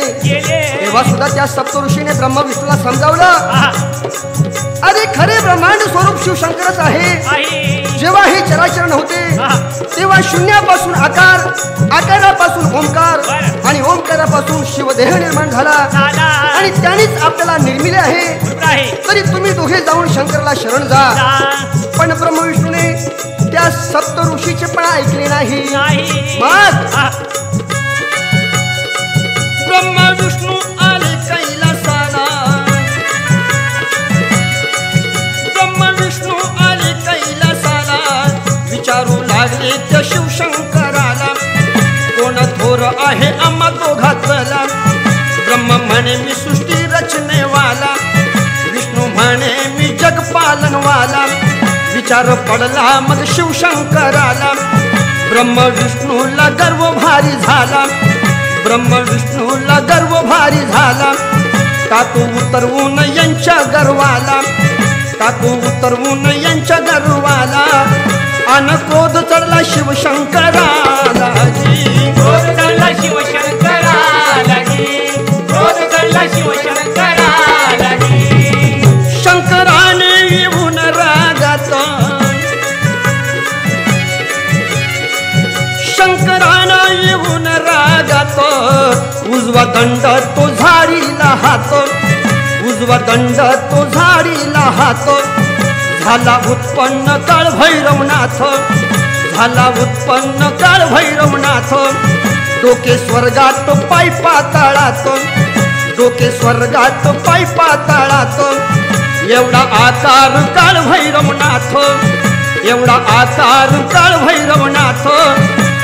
तेव्हा सुद्धा त्या सप्त ऋषीने ब्रह्म विष्णूला समजावलं अरे खरे ब्रह्मांड स्वरूप शिवशंकरच आहे जेव्हा हे चराचर नव्हते तेव्हा शून्यापासून आकार आकारापासून ओंकार आणि ओंकारापासून शिवदेह निर्माण झाला आणि त्यानेच आपल्याला निर्मिले आहे तरी तुम्ही दोघे जाऊन शंकराला शरण जा पण ब्रह्मविष्णूने त्या सप्त ऋषीचे पण ऐकले नाही आहे आम्हा दोघातला. ब्रह्म म्हणे मी सृष्टी रचनेवाला, विष्णू म्हणे मी जग पालनवाला. विचार पडला मग शिवशंकराला, ब्रह्म विष्णूला गर्व भारी झाला. ब्रह्म विष्णूला गर्व भारी झाला. टाकू उतरवून यांच्या गर्वाला, टाकू उतरवून यांच्या गर्वाला. अन क्रोध चढला शिवशंकराला जी, क्रोध चढला शिवशंकराला जी, क्रोध चढला शिवशंकराला जी. शंकराने येऊन रागात, शंकराने येऊन रागात. उजवा दंड तो झाडीला हात, उजवा दंड तो झाडीला हात. झाला उत्पन्न काळ भैरवनाथ, झाला उत्पन्न काळ भैरवनाथ. डोके स्वर्गात पाय पाताळात, डोके स्वर्गात पाय पाताळात. एवढा आकार काळ भैरवनाथ, एवढा आकार काळ भैरवनाथ.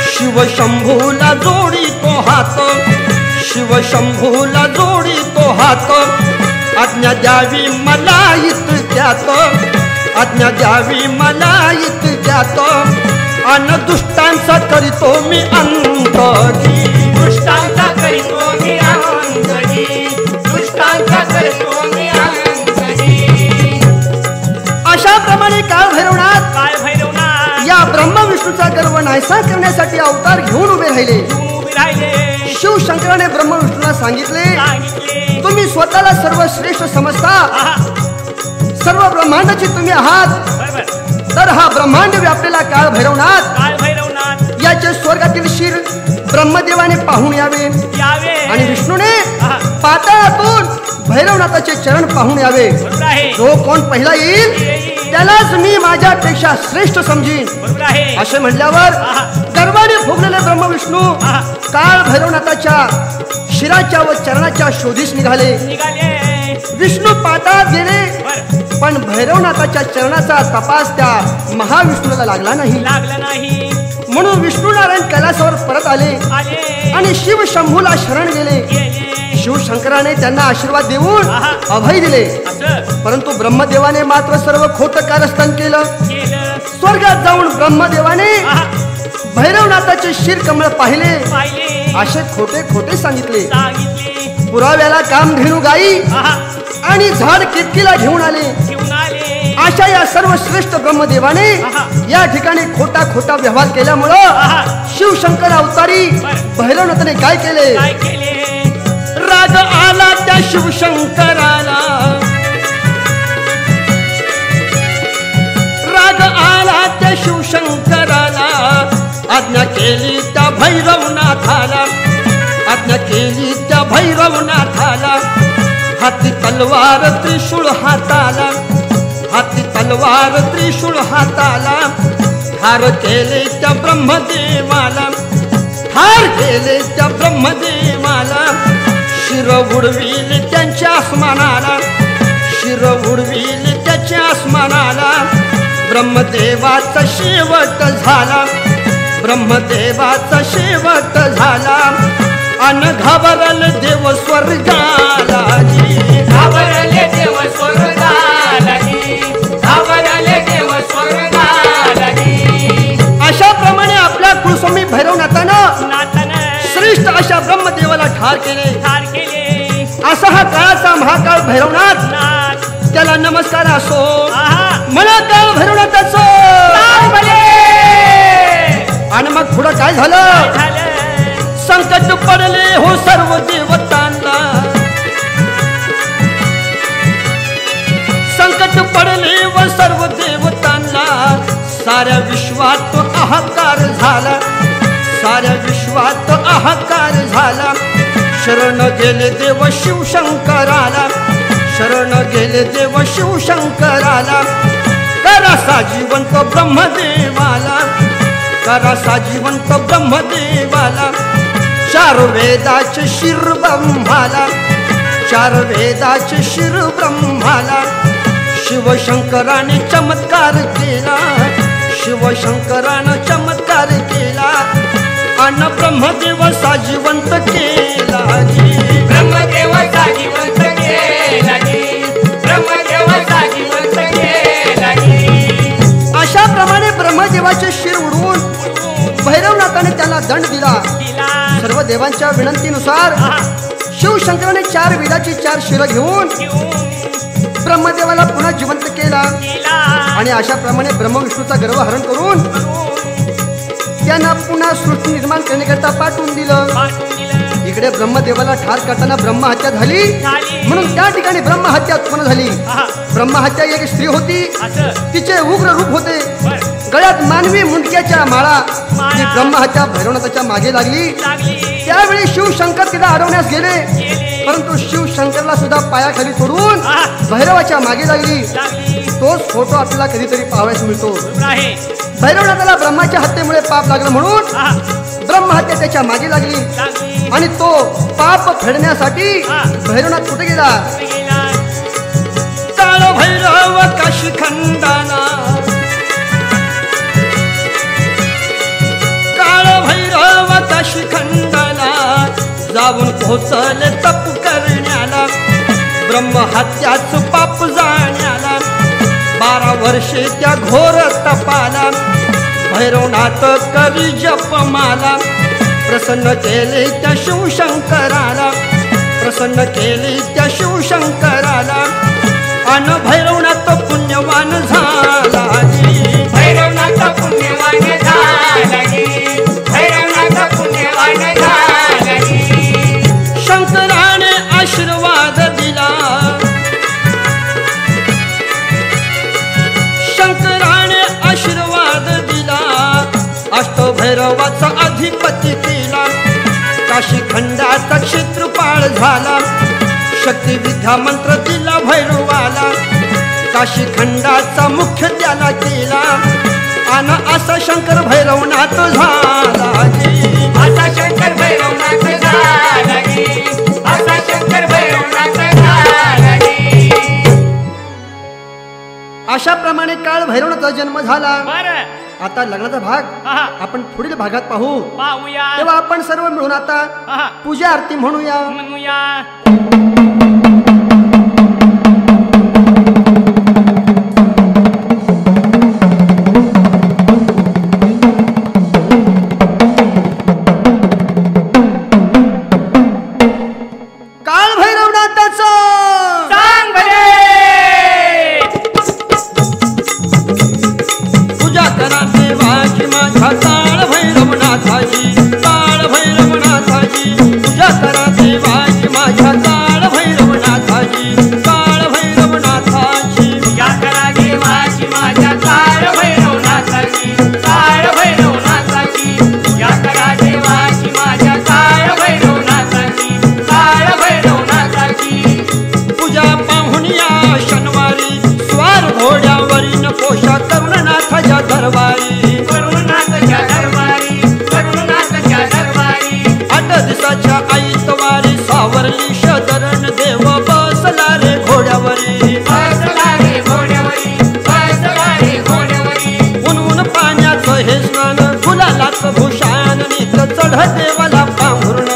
शिवशंभूला जोडी तो हात, शिवशंभूला जोडी तो हात. आज्ञा द्यावी मला इतक्यात, आज्ञा द्यावी मला इतक्यात. अन दुष्टांचा करीतो मी अंत जी, दुष्टांचा करीतो मी अंत जी, दुष्टांचा करीतो मी अंत जी. अशा प्रमाणे काळ भैरवनाथ काळ भैरवनाथ या ब्रह्म विष्णूचा गर्व नाहीसा करण्यासाठी अवतार घेऊन उभे राहिले. उभे राहिले. शिवशंकराने ब्रह्म विष्णूला सांगितले, सांगितले तुम्ही स्वतःला सर्वश्रेष्ठ समजता, आहा, सर्व ब्रह्मांडाचे तुम्ही आहात. बरोबर. तर हा ब्रह्मांड व्यापलेला काळ भैरवनाथ काळ भैरवनाथ याचे स्वर्गातील शिर ब्रह्मदेवाने पाहून यावे यावे आणि विष्णूने आहा, पाताळातून भैरवनाथाचे चरण पाहून यावे. बरोबर आहे. जो कोण पहिला येईल त्यालाच मी माझ्यापेक्षा श्रेष्ठ समजीन. बरोबर आहे. असे म्हटल्यावर आहा. गर्वाने फुगलेले ब्रह्मविष्णू आहा. काळ भैरवनाथाच्या शिराच्या व चरणाच्या शोधीस निघाले. निघाले. विष्णू पाताळात गेले, बर पण भैरवनाथाच्या चरणाचा तपास त्या महाविष्णूला लागला नाही. लागला नाही. म्हणून विष्णू नारायण कैलासावर परत आले आले आणि शिव शंभूला शरण गेले. गेले. शिवशंकराने त्यांना आशीर्वाद देऊन आहा. अभय दिले. असं परंतु ब्रह्मदेवाने मात्र सर्व खोटं कारस्थान केलं. केलं. स्वर्गात जाऊन ब्रह्मदेवाने आहा, भैरवनाथाचे शिर कमळ पाहिले, पाहिले. असे खोटे खोटे सांगितले. सांगितले. पुराव्याला कामधेनू गाई आहा, आणि झाड किटकीला घेऊन आले. घेऊन आले. अशा या सर्व श्रेष्ठ ब्रह्मदेवाने आहा. या ठिकाणी खोटा खोटा व्यवहार केल्यामुळं आहा. शिवशंकर अवतारी बर. भैरवनाथाने काय केले? काय केले? राग आला त्या शिवशंकराला, राग आला त्या शिवशंकराला. आज्ञा केली त्या भैरवनाथाला, आज्ञा केली त्या भैरवनाथाला. हाती तलवार त्रिशूळ हाताला, हाती तलवार त्रिशूळ हाताला. ठार केले त्या ब्रह्मदेवाला, ठार केले त्या ब्रह्मदेवाला. शिर उडविले त्यांच्या आसमानाला, शिर उडविले त्याच्या आसमानाला. ब्रह्मदेवाचा शेवट झाला, ब्रह्मदेवाचा शेवट झाला. अन घाबरल देव स्वर्गाला जी, घाबरले देव स्वर्गाला जी, घाबरले देव स्वर्गाला जी. अशा प्रमाणे आपल्या कुलस्वामी भैरवनाथानं नाथानं श्रेष्ठ अशा ब्रह्मदेवाला ठार केले. ठार केले. असा हा काळाचा महाकाळ भैरवनाथ, नाथ त्याला नमस्कार असो. आहा, मला काळ भैरवनाथाचं. नाथ भले. आणि मग पुढं काय झालं? झालं. संकट पडले हो सर्व देवतांना, संकट पडले व सर्व देवतांना. साऱ्या विश्वात हाहाकार झाला, साऱ्या विश्वात हाहाकार झाला. शरण गेले देव शिवशंकराला, शरण गेले देव शिवशंकराला. करासा जिवंत ब्रह्मदेवाला, करासा जिवंत ब्रह्मदेवाला. चार वेदाचे शिर ब्रह्माला, चार वेदाचे शिर ब्रह्माला. शिवशंकराने चमत्कार केला, शिवशंकरानं चमत्कार केला. आन ब्रह्मदेव साजिवंत केला ब्रह्मदेव साजिवंत केला ब्रह्मदेव साजिवंत केला अशा प्रमाणे ब्रह्मदेवाचे शिर उडवून भैरवनाथाने त्याला दंड दिला. सर्व देवांच्या विनंतीनुसार शिवशंकराने 4 वेदाची 4 शिर घेऊन ब्रह्मदेवाला पुन्हा जिवंत केला आणि अशा प्रमाणे ब्रह्मविष्णूचा गर्व हरण करून त्यांना पुन्हा सृष्टी निर्माण करण्याकरता पाठवून दिलं. इकडे ब्रह्मदेवाला ठार करताना ब्रह्महत्या झाली म्हणून त्या ठिकाणी ब्रह्महत्या उत्पन्न झाली. ब्रह्महत्या एक स्त्री होती, तिचे उग्र रूप होते, गळ्यात मानवी मुंडक्याच्या माळा. ती ब्रह्महत्या भैरवनाथाच्या मागे लागली. त्यावेळी शिवशंकर तिला अडवण्यास गेले, परंतु शिवशंकरला सुद्धा पायाखाली सोडून भैरवाच्या मागे लागली. तोच फोटो आपल्याला कधीतरी पाहायला मिळतो. भैरवनाथाला ब्रह्माच्या हत्येमुळे पाप लागलं म्हणून ब्रह्महत्या त्याच्या मागे लागली आणि तो पाप फेडण्यासाठी भैरवनाथ कुठे गेला? काळ भैरव काशी खंडाना, काळ भैरव काशी खंडाना जाऊन पोहोचले तप करण्याला. ब्रह्महत्याच पाप जाण्याला 12 वर्षे त्या घोर तपाला. भैरवनाथ करी जपमाला, प्रसन्न केले त्या शिवशंकराला, प्रसन्न केले त्या शिवशंकराला. अन भैरवनाथ पुण्यवान झाला भैरवनाथ पुण्यवान झाला भैरवनाथ पुण्यवान झाला. शंकराने आशीर्वाद दिला, शंकराने आशीर्वाद दिला. अष्टभैरवाचा अधिपती केला, काशी खंडाचा क्षेत्रपाळ झाला. शक्ती विद्या मंत्र दिला भैरवाला, काशी खंडाचा मुख्य त्याला केला. आणि असा शंकर भैरवनाथ झाला असा शंकर भैरवनाथ झाला असा शंकर भैरवनाथ झाला. अशा प्रमाणे काळ भैरवनाथाचा जन्म झाला. आता लग्नाचा भाग आपण पुढील भागात पाहूया. तेव्हा आपण सर्व मिळून आता पूजा आरती म्हणूया. काळ भैरवनाथाचा सांग भले. पूजा करा देवाची माझ्या काळ भैरवनाथाची, काळ भैरवनाथाची. पूजा करा देवाची माझ्या काळ भैरवनाथाची, काळ भैरवनाथाची. पूजा करा देवाची माझ्या काळ भैरवनाथाची, काळ भैरवनाथाची. पूजा करा देवाची माझ्या काळ भैरवनाथाची, काळ भैरवनाथाची. पूजा पाहुनिया शनिवारी स्वार घोड्यावरील पोषा करुणनाथाच्या दरबारी, करुणनाथाच्या दरबारी, करुणनाथाच्या दरबारी. 8 दिवसाच्या आईतवारी सावरली शरण देव बसला रे घोड्यावरी, बसला रे घोड्यावरी, बसला रे घोड्यावरी. उन्हून पाण्याचं हे स्नान गुलालाच भूषण नीत चढ देवाला पांघरुण,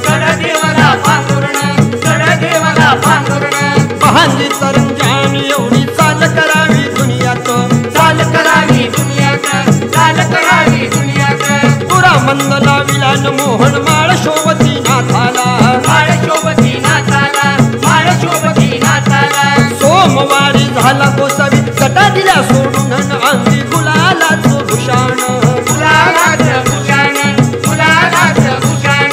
चढ देवाला पांघरुण, चढ देवाला पांघरुण. पहांजी तरंजान एवढी चाल करावी दुनियात, चाल करावी दुनियात, चाल करावी दुनियात. पुरा मंद लाविला मोहन माळ शोभती नाथाला, माळ शोभती नाथाला, माळ शोभती नाथाला. सोमवारी झाला गोसावी कटा दिल्या सोडून अंगी गुलालाच भूषण, गुलालाचं भूषण, गुलालाचं भूषण.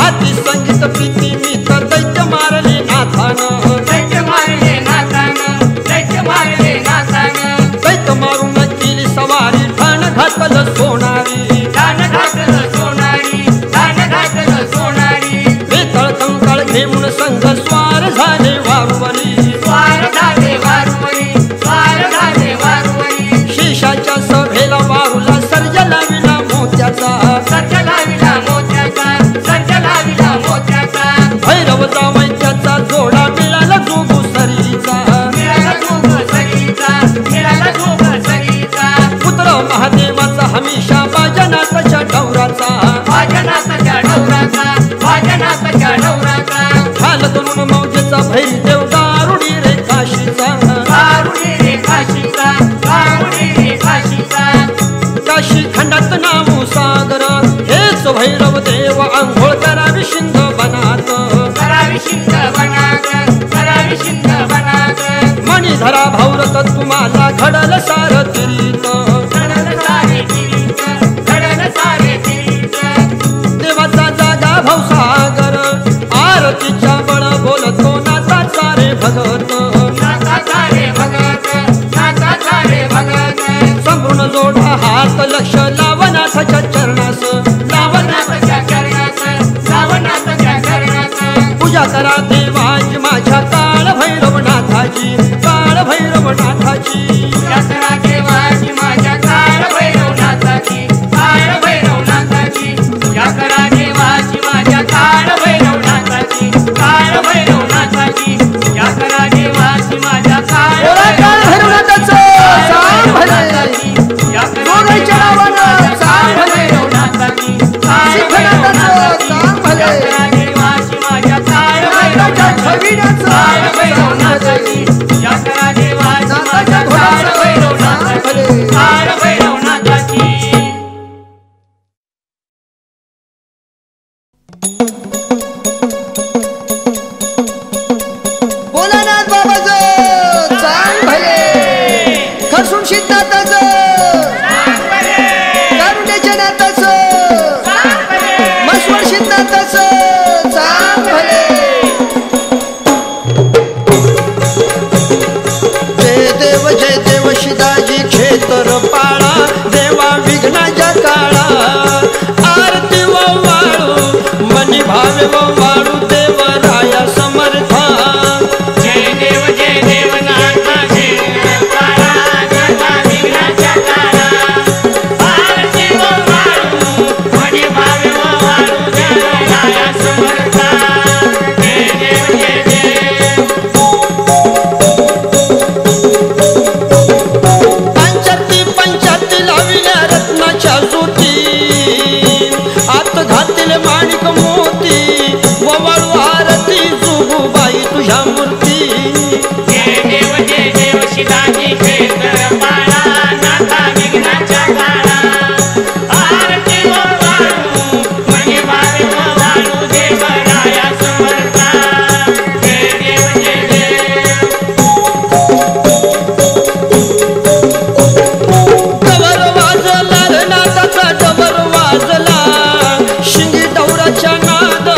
आती संगीत प्रीती मीत दैत्य मारले नाथानं, दैत्य मारले नाथानं, दैत्य मारले नाथानं. दैत्य मारून केली सवारी ठाण घातलं सोनारी, दान घातलं सोनारी, दान घातलं सोनारी. बेतळ कंकाळ घेऊन संघ स्वार झाले वारुवरी, स्वार झाले वारुवरी, स्वार झाले वारुवरी. शेषाच्या सभेला वारुला सर्ज लाविला मोत्याचा, सर्ज लाविला मोत्याचा, सर्ज लाविला मोत्याचा. भैरव जावैत्याचा जोडा मिळाला जोगू सरीचा, मिळाला जोग सरीचा, मिळाला जोग सरीचा. पुत्र महादेवाचा हमेशा बाजनाथाच्या डवराचा, वाजना डवराचा वाजनाचा डवराचा हाल करून मौजेचा भैरी देव दारुडी रे काशीचा दारुडी रे काशीचा दारुडी रे काशीचा काशी खंडात नाव सागर हेच भैरव देव आंघोळ करावी शिंद बनात करावी शिंद बनात करावी शिंद बनात मणिधरा भाऊरत तुम्हाला घडल सार तिरीत घडल सारे तिरीत घडल सारे तिरीत देवाचा जागा भाऊसागर आरतीच्या बळ बोलतो नाता सारे भगत नाता सारे भगत नाता सारे भगत संपूर्ण जोडा हात लक्ष लावनाथाच्या चरणास लावनाथाच्या चरणात लावनाथाच्या चरणात पूजा करा देवाची माझ्या काळ भैरवनाथाची काळ भैरवनाथाची पूजा करा देवाची माझ्या काळ भैरवनाथाची काळ भैरवनाथाची पूजा करा देवाची माझ्या काळ भैरवनाथाची काळ भैरवनाथाची पूजा करा देवाची माझ्या काळ भैरवनाथाचं सांग भले. पूजा करा जोगाईच्या नावानं सांग भले. भैरवनाथाची काळ सिद्धनाथाचं सांग भले. पूजा करा देवाची माझ्या काळ नाथाच्या छबिनाचं काळ भैरवनाथाची पूजा करा देवाची माझ्या काळ भैरवनाथाची काळ भैरवनाथाची भोलानाथ बाबाचं सांग भले. खरसून सिद्धनाथाचं कारुण्याच्या नाथाचं मसवड सिद्धनाथाचं सांग भले. जय देव शिदाजी क्षेत्र पाळा देवा विघ्नाच्या काळा आरती वाळू मनी भावे वाळू देव राया समर्था जय देव नाथा जय काळा नाथा विघ्नाच्या काळा आरती वाळू मणी भावे वाळू देव राया समर्था जय देव पंचाती लाविल्या रत्नाच्या ज्योती आत घातील माणिक मोती ववाळू आरती जोगूबाई तुझ्या मूर्ती जय देव शिदाजी क्षेत्र पाळा नाथा विघ्नाच्या काळा आरती वाळू मणी भावे वाळू देव राया समर्था जय देव डवर वाजला रे नादाचा डवर वाजला शिंगी डवराच्या नाद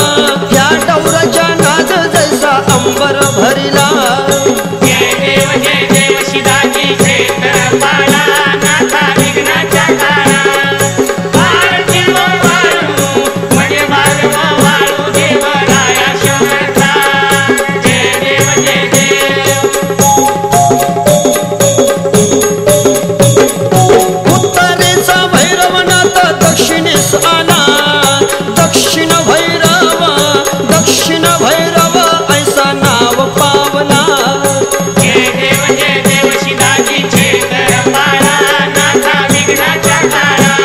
ह्या डवराच्या नाद जैसा अंबर भरिला जय देव शिदाजी क्षेत्र पाळा नाथा विघ्नाच्या काळा आरती वाळू मणी भावे वाळू देव राया समर्था जय देव उत्तरेचा भैरवनाथ दक्षिणेस आला दक्षिण भैरव ऐसा नाव पावला जय देव शिदाजी क्षेत्र पाळा नाथा विघ्नाच्या काळा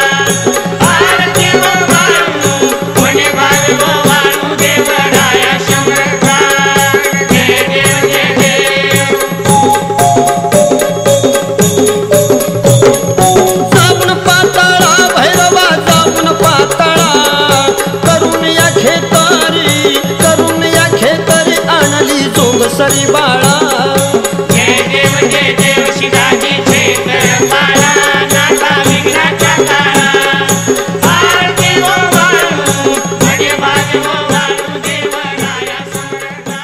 आरती वाळू मणी भावे वाळू देव राया समर्था जय देव जाऊन पाताळा भैरवा जाऊन पाताळा करून या खेतरी आणली जोग सरी बाळा जय देव शिदाजी क्षेत्र पाळा नाथा विघ्नाच्या काळा आरती वाळू मणी भावे वाळू देव राया समर्था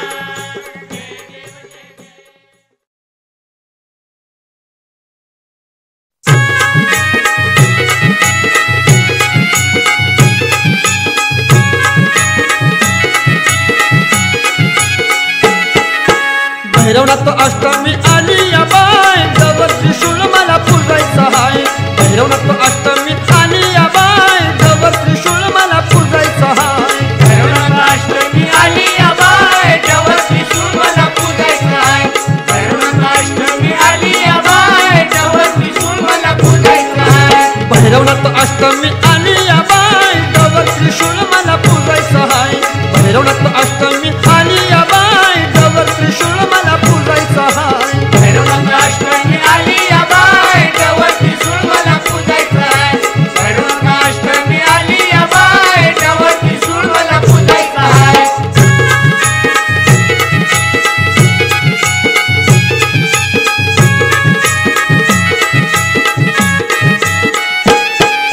भैरवनाथ अष्टमी आली या बाय जवळ त्रिशूळ मला पूजायचा हाय भैरवनाथ अष्टमी आली या बाय जवळ त्रिशूळ मला पूजायचा हाय भैरवनाथाष्टमी आली बाय जवळ त्रिशूळ मला पूजायचं आहे भैरवनाथाष्टमी आली बाय जवळ त्रिशूळ मला पूजायचं आहे भैरवनाथ अष्टमी आली या बाय जवळ त्रिशूळ मला पूजाय सहाय भैरवनाथ अष्टमी आली या बाय जवर त्रिशूळ मला पूजाय सहाय भैरवनाथ अष्टमी आली या बाय जवर त्रिशूळ मला पूजायचं आहे भैरवनाथ अष्टमी आली या बाय जवर त्रिशूळ मला पूजायचं आहे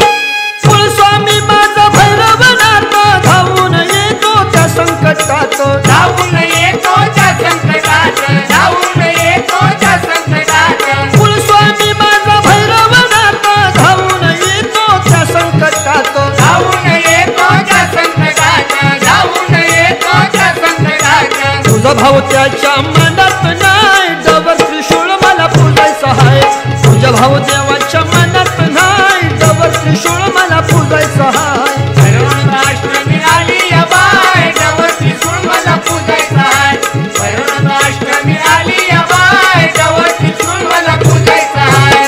कुलस्वामी माझा भैरवनाथ धावून येतो त्या संकटात धावून येतो त्या संकटात धावून येतो त्या संकटात कुलस्वामी माझा भैरवनाथ धावून येतो त्या संकटात धावून येतो त्या संकटात धावून येतो त्या संकटात तुझा भाव त्याच्या मनात नाही जवर त्रिशूळ मला पूजाय सहाय तुझा भाव देवाच्या मनात नाही जवर त्रिशूळ मला पूजाय सहाय भैरवनाथ अष्टमी आली या बाय जवर त्रिशूळ मला पूजायचं आहे भैरवनाथ अष्टमी आली या बाय जवर त्रिशूळ मला पूजायचं आहे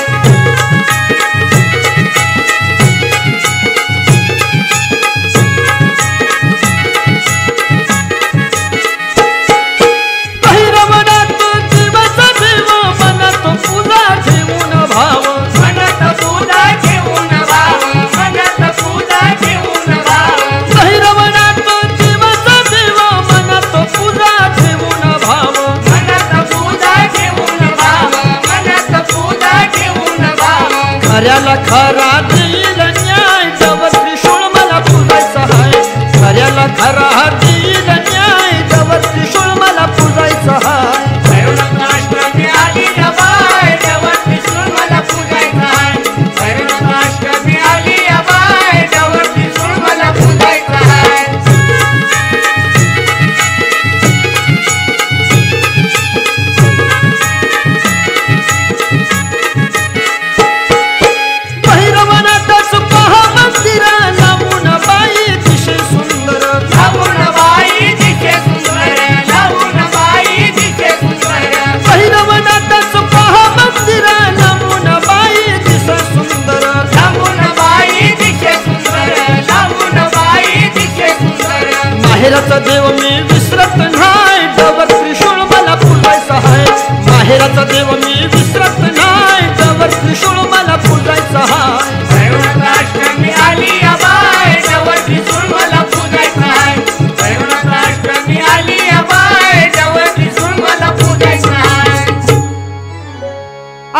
भैरवनाथ देवाचा देव मनात पूजा ठेवून भाव मनात पूजा ठेवून भाव मनात पूजा ठेवून भाव भैरवनाथ देवाचा देव मनात पूजा ठेवून भाव मनात पूजा ठेवून भाव मनात पूजा ठेवून भाव खऱ्याला खरा देईल न्याय जवर त्रिशूळ मला पूजाय सहाय खऱ्याला खरा देईल न्याय जवर त्रिशूळ मला पूजाय सहाय भैरवनाथ अष्टमी आली या बाय जवर त्रिशूळ मला पूजायचं आहे भैरवनाथ अष्टमी आली या बाय जवर त्रिशूळ मला पूजायचं आहे भैरवनाथाच पहा मंदिर लावून बाई अतिशय सुंदर लावून बाई दिसे सुंदर लावून बाई दिसे सुंदर भैरवनाथाच पहा मंदिर लावून बाई अतिशय सुंदर लावून बाई दिसे सुंदर लावून बाई दिसे सुंदर माहेराचा देव मी विसरत नाही जवर त्रिशूळ मला पूजाय सहाय माहेराचा देव मी विसरत नाही जवर त्रिशूळ मला पूजाय सहाय भैरवनाथ अष्टमी आली या बाय जवर त्रिशूळ मला पूजायचं आहे भैरवनाथ अष्टमी आली या बाय जवर त्रिशूळ मला पूजायचं आहे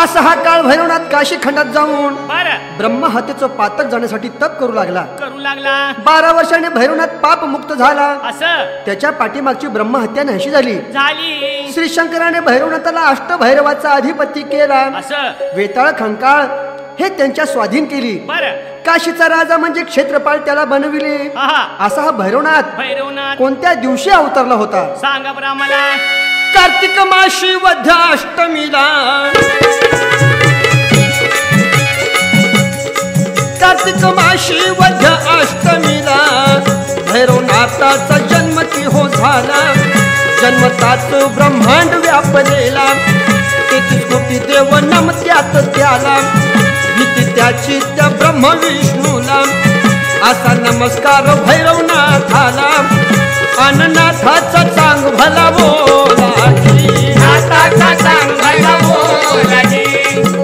असा हा काळ भैरवनाथ काशी खंडात जाऊन बर ब्रह्महत्येचं पातक जाण्यासाठी तप करू लागला करू लागला 12 वर्षाने भैरवनाथ पाप मुक्त झाला असं त्याच्या पाठीमागची ब्रह्महत्या नाहीशी झाली झाली श्री शंकराने भैरवनाथाला अष्टभैरवाचा अधिपती केला असं वेताळ खंकाळ हे त्यांच्या स्वाधीन केली बर काशीचा राजा म्हणजे क्षेत्रपाल त्याला बनविले हा असा हा भैरवनाथ भैरवनाथ कोणत्या दिवशी अवतरला होता सांगा बरं आम्हाला कार्तिक माशी वध्या अष्टमीला कार्तिक माशी वध्या अष्टमीला भैरवनाथाचा जन्म की हो झाला जन्मताच ब्रह्मांड व्यापलेला 33 कोटी देव नमत्यात त्याला भीती त्याची त्या ब्रह्म विष्णूला असा नमस्कार भैरवनाथाला अननाथाचा चांग भला बोला नाथाचा चांग भला बोलागी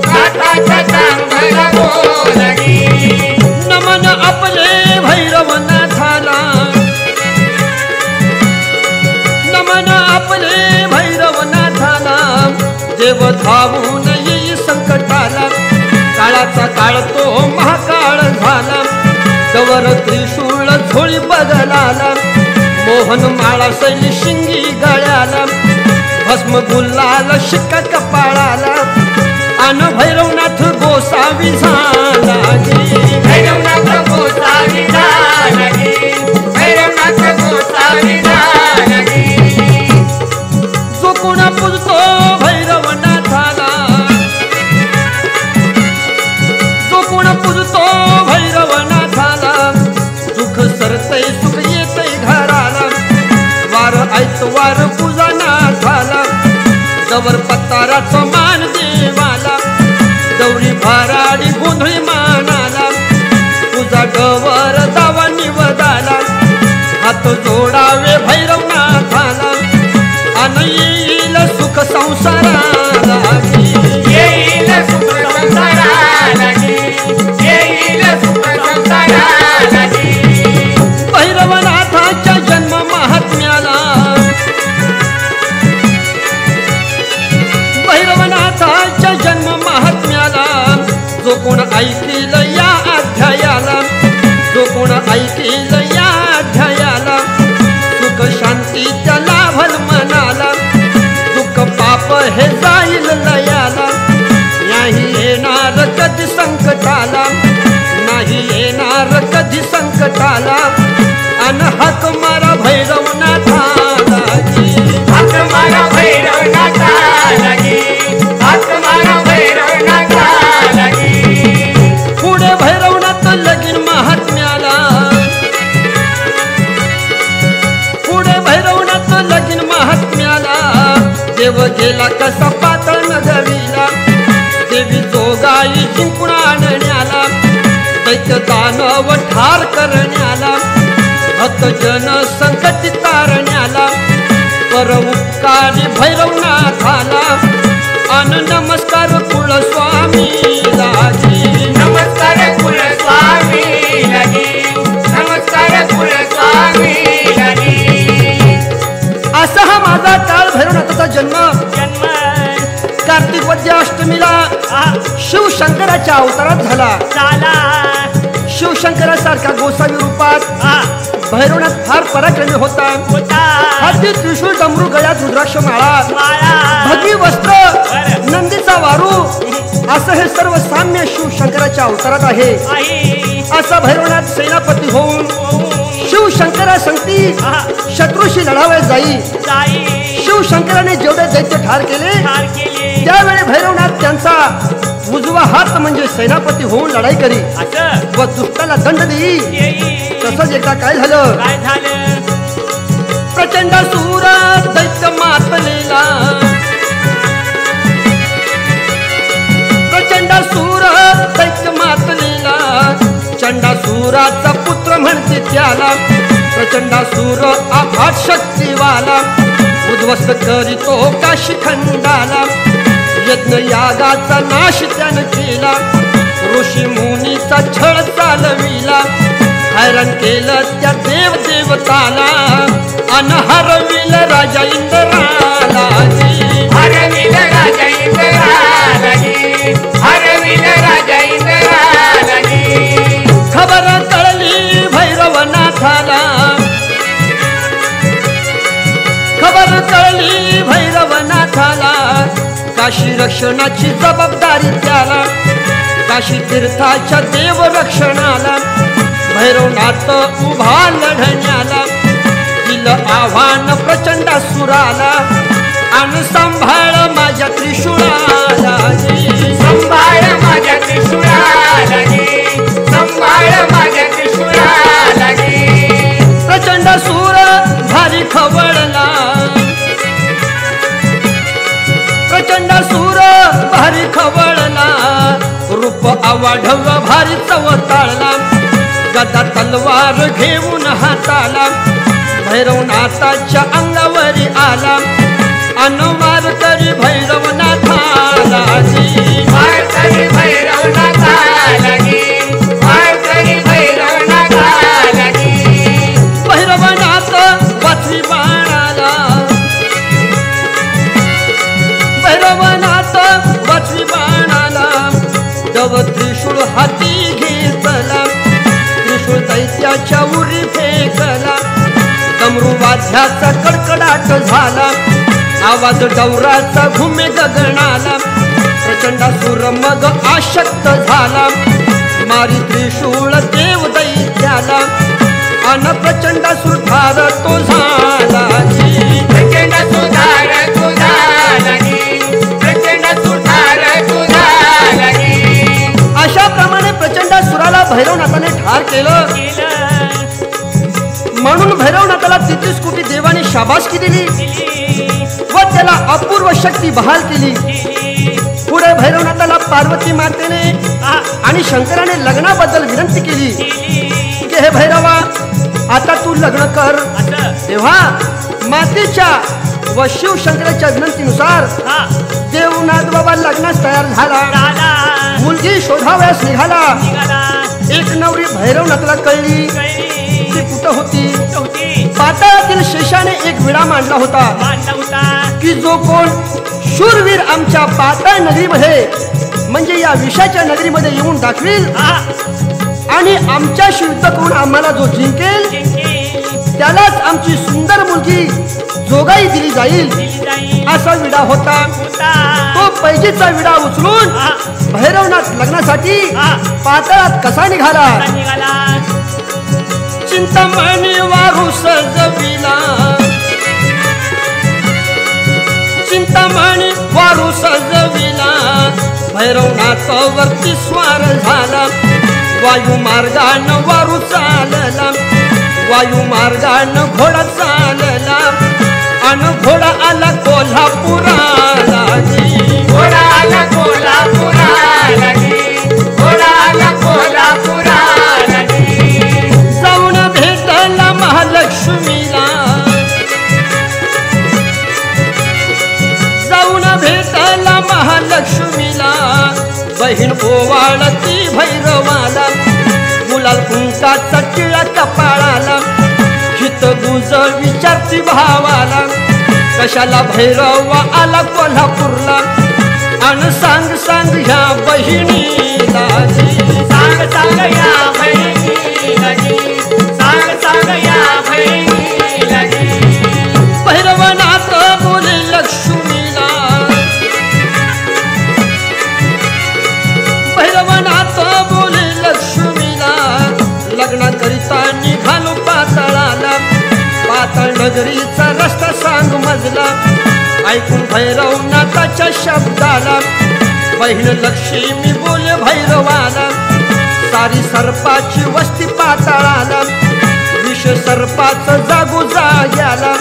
नाथाचा चांग भला बोलागी नमन आपले भैरवनाथाला नमन आपले भैरवनाथाला देव धावून येई संकटाला काळाचा काळ तो महाकाळ झाला तवर त्रिशूळ झोळी बदलाला मोहन माळा सैली शिंगी गळ्याला भस्म गुलाल शिक्का कपाळाला अन भैरवनाथ गोसावी झाला भैरवनाथ गोसावी झालागी भैरवनाथ गोसावी झालागी जो कोणा पूजतो भैरवनाथाला जो कोणा पूजतो भैरवनाथाला दुःख सरतय सुख येतय घराला वार ऐतवार पूजा नाथाला दवर पत्ताराचा मान देवाला दौरी भाराडी गोंधळी मानाला तुझा गवर दावा निवदाला हात जोडावे भैरवनाथाला अन येईल सुख संसाराला येईल सुख संसाराला येईल सुख संसाराला भैरवनाथाच्या जन्म महात्म्याला भैरवनाथाच्या जन्म महात्म्याला जो कोण ऐकील या अध्यायाला जो कोण ऐकील या अध्यायाला सुख शांती त्याला भल मनाला दुःख पाप हे जाईल लयाला नाही येणार कधी संकटाला नाही येणार कधी संकटाला अन हाक मारा भैरवनाथाला हाक मारा भैरवनाथाला हाक मारा भैरवनाथाला पुढे भैरवनाथ लगीन महात्म्याला पुढे भैरवनाथ लगीन महात्म्याला देव गेला कसा पातळ नगरीला देवी जोगाई जिंकून आणण्याला दैत्य दानव ठार करण्याला भक्त जन संकट तारण्याला पर उपकारी भैरवनाथाला अन नमस्कार कुलस्वामीला नमस्कार कुलस्वामीला नमस्कार कुलस्वामीला असा हा माझा काळ भैरवनाथाचा जन्म कार्तिक वद्य अष्टमीला शिवशंकराच्या अवतारात झाला शिवशंकरासारख्या गोसावी रूपात भैरवनाथ फार पराक्रमी होता हाती त्रिशूळ डमरू गळ्यात रुद्राक्ष माळा भगवी वस्त्र नंदीचा वारू असं हे सर्व साम्य शिवशंकराच्या अवतारात आहे असा भैरवनाथ सेनापती होऊन शिवशंकरा संगती शत्रूशी लढावया जाई शिवशंकराने जेवढे दैत्य ठार केले त्यावेळी भैरवनाथ त्यांचा उजवा हात म्हणजे सेनापती होऊन लढाई करी व दुष्टाला दंड देई तसंच एकदा काय झालं प्रचंड सूर दैत्य मातलेला प्रचंड सूर दैत्य मातलेला चंडासुराचा पुत्र म्हणते त्याला प्रचंडासूर अफाट शक्तीवाला उद्ध्वस्त करीतो काशी खंडाला यज्ञ यागाचा नाश त्यानं केला ऋषी मुनीचा छळ चालविला हैराण केलं त्या देव देवताला अन हरविल राजा इंद्राला हरविल राजा इंद्राला हरविल राजा इंद्राला खबर कळली भैरवनाथाला खबर कळली भैरवनाथाला काशी रक्षणाची जबाबदारी त्याला काशी तीर्थाच्या देव रक्षणाला भैरवनाथ उभा लढण्याला दिलं आव्हान प्रचंडासुराला आणि सांभाळ माझ्या त्रिशूळाला संभाळ माझ्या त्रिशूळाला संभाळ माझ्या त्रिशूळाला प्रचंडासूर भारी खवळला प्रचंडासूर भारी खवळला रूप आवाढव भारी चवताळला गदा तलवार घेऊन हाताला भैरवनाथाच्या अंगावरी आला अनुमार करी भैरवनाथाला वार करी भैरवनाथाला वार करी भैरवनाथाला भैरवनाथ वाचवी बाणाला भैरवनाथ वाचवी बाणाला दव त्रिशूळ हाती घेतला त्रिशूळ दैत्याच्या उरी फेकला डमरू वाद्याचा कडकडाट झाला आवाज डवराचा घुमे गगनाला प्रचंडासूर मग आशक्त झाला मारी त्रिशूळ देव दैत्याला अन प्रचंडासूर ठार तो झाला प्रचंडासूर ठार तो झाला प्रचंडासूर ठार तो झाला अशा प्रमाणे प्रचंडासुराला भैरवनाथाने ठार केलं म्हणून भैरवनाथाला 33 कोटी देवाने शाबासकी दिली व त्याला अपूर्व शक्ती बहाल केली पुढे भैरवनाथाला पार्वती मातेने आणि शंकराने लग्नाबद्दल विनंती केली की हे भैरवा आता तू लग्न कर. तेव्हा मातेच्या व शिवशंकराच्या विनंतीनुसार देवनाथ बाबा लग्नास तयार झाला. मुलगी शोधावयास निघाला. एक नवरी भैरवनाथला कळली ती कुठं होती. पाताळातील शेषाने एक विडा मांडला होता की जो कोण शूरवीर आमच्या पाताळ नगरीमध्ये म्हणजे या विषाच्या नगरीमध्ये येऊन दाखवील आणि आमच्याशी युद्ध करून आम्हाला जो जिंकेल त्यालाच आमची सुंदर मुलगी जोगाई दिली जाईल असा विडा होता. तो पैजेचा विडा उचलून भैरवनाथ लग्नासाठी पाताळात कसा निघाला. चिंतामणी वारू सजविला. चिंतामणी वारू सजविला. भैरवनाथ वरती स्वार झाला. वायू मार्गानं वारू चालला. वायू मार्गानं घोडा चालला. आणि घोडा आला कोल्हापुराला. घोडा आला कोल्हापुराला. घोडा आला कोल्हापुराला. जाऊन भेटला महालक्ष्मीला. जाऊन भेटला महालक्ष्मीला. बहीण ओवाळती भैरवाला. गुलाल कुंकाचा टिळा कपाळाला. हित गुज विचारती भावाला. कशाला भैरवा आला कोल्हापूरला. आणि सांग सांग ह्या बहिणीला. सांग सांग या बहिणीला. सांग सांग या बहिणीला. भैरवनाथ बोले लक्ष्मीला. भैरवनाथ बोले लक्ष्मीला. लग्नाकरिता निघालो पाताळाला. पाताळ नगरीचा रस्ता सांग मजला. ऐकून भैरवनाथाच्या शब्दाला बहीण लक्ष्मी बोले भैरवाला. सारी सर्पाची वस्ती पाताळाला. विष सर्पाचं जागो जाग्याला.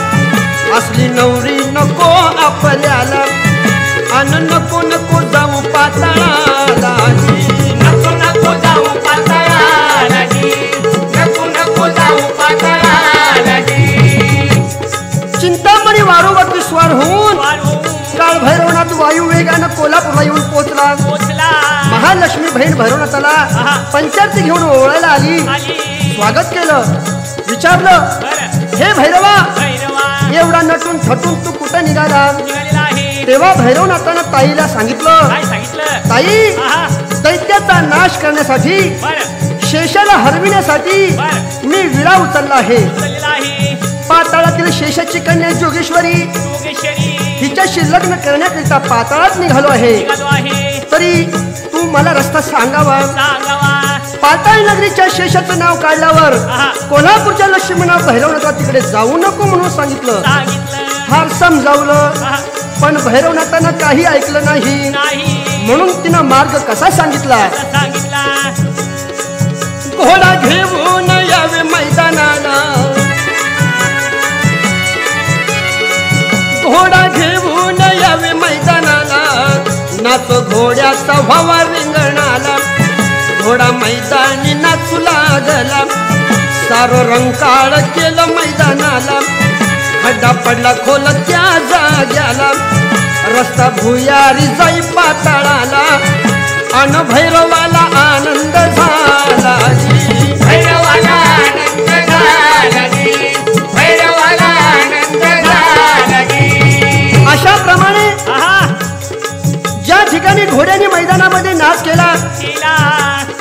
असली नवरी नको आपल्याला. आणि नको नको जाऊ पाताळाला. नको नको जाऊ पाताळाला. नको नको जाऊ पाताळाला. चिंतामणी वारूवरती स्वार होऊन काळ भैरवनाथ वायू वेगानं कोल्हापूरला येऊन पोहोचला. महालक्ष्मी बहीण भैरवनाथाला पंचारती घेऊन ओळायला आली. स्वागत केलं. विचारलं हे भैरवा एवढा नटून थटून तू कुठं निघाला. तेव्हा भैरवनाथानं ताईला सांगितलं ताई दैत्याचा नाश करण्यासाठी शेषाला हरविण्यासाठी मी विडा उचलला आहे. पाताळातील शेषाची कन्या जोगेश्वरी हिच्याशी लग्न करण्याकरिता पाताळात निघालो आहे. तरी तू मला रस्ता सांगावा. पाताळ नगरीच्या शेषाचं नाव काढल्यावर कोल्हापूरच्या लक्ष्मीनाव भैरवनाथला तिकडे जाऊ नको म्हणून सांगितलं. फार समजावलं पण भैरवनाथानं काही ऐकलं नाही. म्हणून तिनं मार्ग कसा सांगितला. घोडा घेऊन यावे मैदानाला. घोडा घेऊन यावे मैदानाला. नाच घोड्याचा व्हावा रिंगणाला. घोडा मैदानी नाचू लागला. सारं रंकाळ केलं मैदानाला. खड्डा पडला खोल त्या जाग्याला. रस्ता भुयारी जाई पाताळाला. अन भैरवाला आनंद झाला. भैरवाला आनंद झाला. भैरवाला आनंद झाला. अशा प्रमाणे ज्या ठिकाणी घोड्याने मैदानामध्ये नाच केला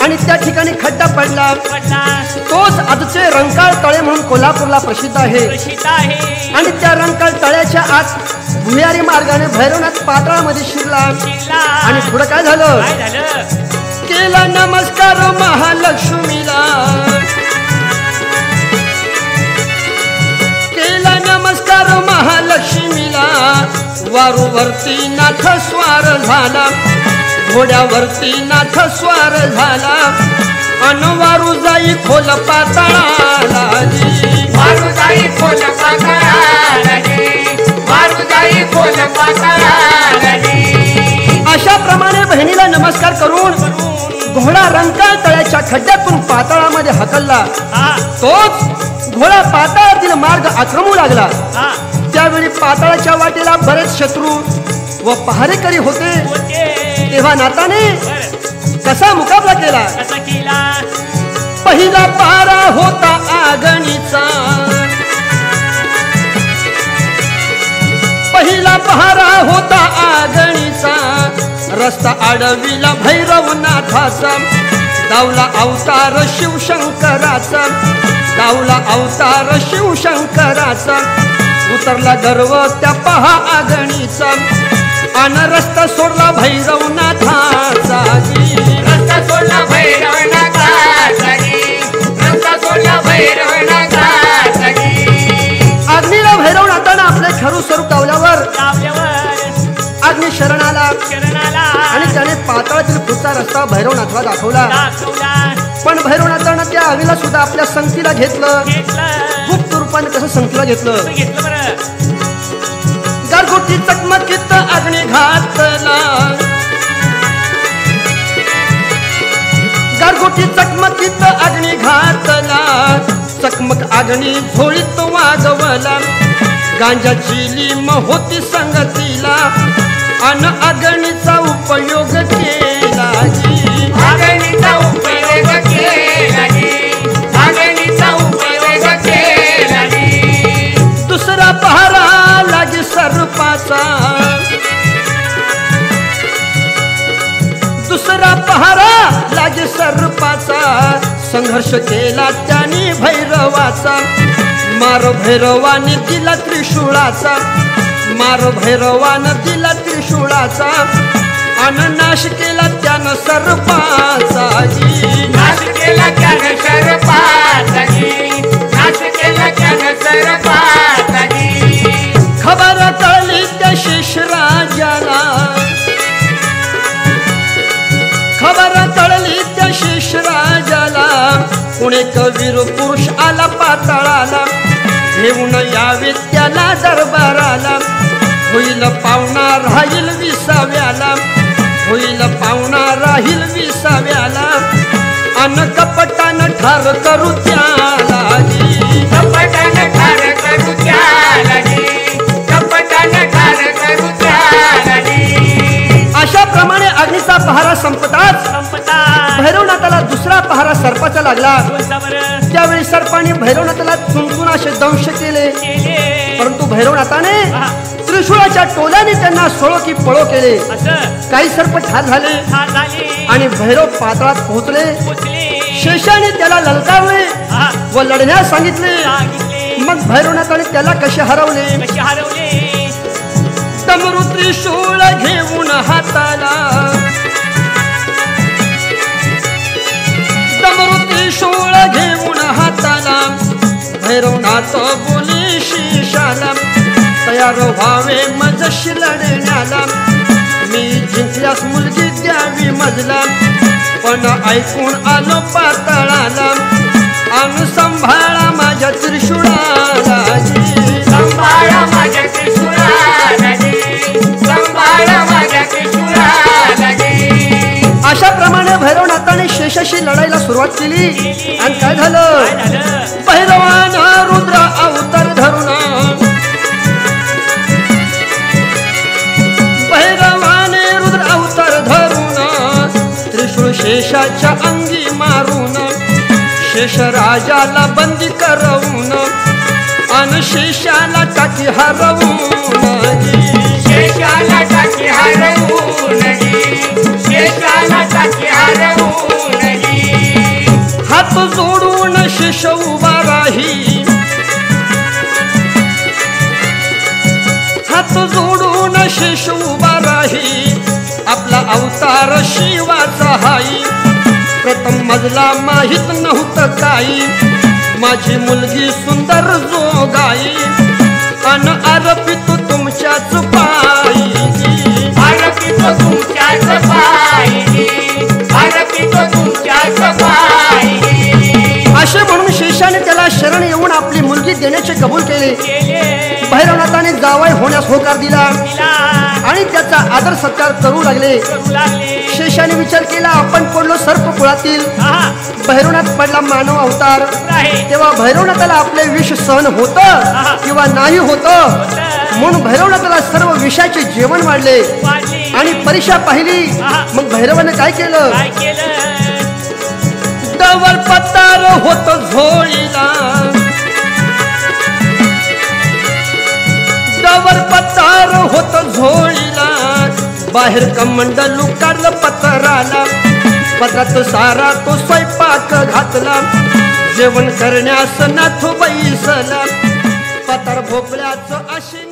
आणि त्या ठिकाणी खड्डा पडला तोच आजचे रंकाळ तळे म्हणून कोल्हापूरला प्रसिद्ध आहे. आणि त्या रंकाळ तळ्याच्या आत भुयारी मार्गाने भैरवनाथ पाताळामध्ये शिरला. आणि पुढे काय झालं. केला नमस्कार महालक्ष्मीला. केला नमस्कार महालक्ष्मीला. वारूवरती नाथ स्वार झाला. घोड्यावरती नाथ स्वार झाला. अन वारू जाई खोल पाताळाला. वारू जाई खोल पाताळाला. वारू जाई खोल पाताळाला. अशा प्रमाणे बहिणीला नमस्कार करून घोडा रंकाळ तळ्याच्या खड्ड्यातून पाताळामध्ये हकलला. तोच घोडा पाताळातील मार्ग आक्रमू लागला. त्यावेळी पाताळाच्या वाटेला बरेच शत्रू व पहारेकरी होते. तेव्हा नाथाने कसा मुकाबला केला? पहिला पारा होता आगणीचा, पहिला पहारा होता आगणीचा. रस्ता अडविला भैरवनाथाचा, दावला अवतार शिवशंकराचा, दावला अवतार शिवशंकराचा. उतरला गर्व त्या पहा आगणीचा, अन रस्ता सोडला भैरवनाथाचा. रस्ता सोडला भैरवनाथाचा, रस्ता सोडला भैरवनाथाचा. अग्नीला भैरवनाथानं आपले खरू स्वरूप टावल्यावर अग्नी शरण आला आणि त्याने पाताळातील पुढचा रस्ता भैरवनाथला दाखवला. पण भैरवनाथानं त्या अग्नीला सुद्धा आपल्या संगतीला घेतलं. गुप्त रूपाने कसं संगतीला घेतलं? गारगोटी चकमकीत अग्नी घातला, गारगोटी चकमकीत अग्नी घातला. चकमक अग्नी झोळीत वागवला, गांजा चिलीम होती संगतीला, अन अग्नीचा उपयोग केला. अग्नीचा उपयोग केला, अग्नीचा उपयोग केला. दुसरा पहारा लागे सर्पाचा, दुसरा पहारा लागे सर्पाचा. संघर्ष केला त्याने भैरवाचा, मार भैरवाने दिला त्रिशूळाचा, मार भैरवानं दिला त्रिशूळाचा. अन नाश केला त्यानं सर्पाचा. नाश केला त्यानं सर्पाचा, नाश केला त्यानं सर्पाचा. खबर कळली त्या शेषराजाला, खबर कळली त्या शेषराजाला. पुणे कवीर पुरुष आला पाताळाला, घेऊन यावे त्याला दरबाराला. होईल पाहुणा राहील विसाव्याला, होईल पाहुणा राहील विसाव्याला. अन कपटानं ठार करू त्याला, कपटानं ठार करू त्याला, कपटानं ठार करू त्याला. अशा प्रमाणे अग्नीचा पहारा संपताच भैरवनाथाला दुसरा पहारा सर्पाचा लागला. त्यावेळी सर्पाने भैरवनाथाला चुनचुन असे दंश केले, परंतु भैरवनाथाने त्रिशूळाच्या टोल्याने त्यांना सोळो की पळो केले. काही सर्प ठार झाले आणि भैरव पाताळात पोहोचले. शेषाने त्याला ललकारले व लढण्यास सांगितले. मग भैरवनाथाने त्याला कसे हरवले? डमरू त्रिशूळ घेऊन हाताला, डमरू त्रिशूळ घेऊन हाताला. भैरवनाथ बोली शिशाला, तयार व्हावे मजशी लढण्याला. मी जिंकल्यास मुलगी द्यावी मजला, पण ऐकून आलो पाताळाला. अन संभाळा माझ्या त्रिशूळाला, संभाळा माझ्या त्रिशूळाला, संभाळा माझ्या त्रिशूळाला. अशा प्रमाणे भैरवनाथाने शेषाशी लढाईला सुरुवात केली. आणि काय झालं? भैरवान रुद्र अवतार धरून, भैरवाने रुद्र अवतार धरून त्रिशूळ शेषाच्या अंगी मारून. शेष राजाला बंदी करवून, अन शेषाला टाकी हरवून. शेषाला टाकी हरवून, शेषाला टाकी हरवून. हात जोडून शेष उभा राही, हात जोडून शेष उभा राही. आपला अवतार शिवाचा हाई, प्रथम मजला माहित नव्हतं काही. माझी मुलगी सुंदर जोगाई, अन अर्पितो तुमच्याच पायी. अर्पितो तुमच्याच पायी, अर्पितो तुमच्याच पायी. असे म्हणून शेषाने त्याला शरण येऊन आपली मुलगी देण्याचे कबूल केले. भैरवनाथाने जावई होण्यास होकार दिला. आणि त्याचा आदर सत्कार करू लागले. शेषाने विचार केला, आपण पडलो सर्प कुळातील, भैरवनाथ पडला मानव अवतार. तेव्हा भैरवनाथाला आपले विष सहन होतं किंवा नाही होतं, म्हणून भैरवनाथाला सर्व विषाचे जेवण वाढले आणि परीक्षा पाहिली. मग भैरवाने काय केलं? डवर पतार होत झोळीला, डवर पतार होत झोळीला, बाहेर कमंडलू काढलं पत्राला. पत्रात सारा तो स्वयंपाक घातला, जेवण करण्यास नाथू बैसला. पतार भोपळ्याचं आशिंग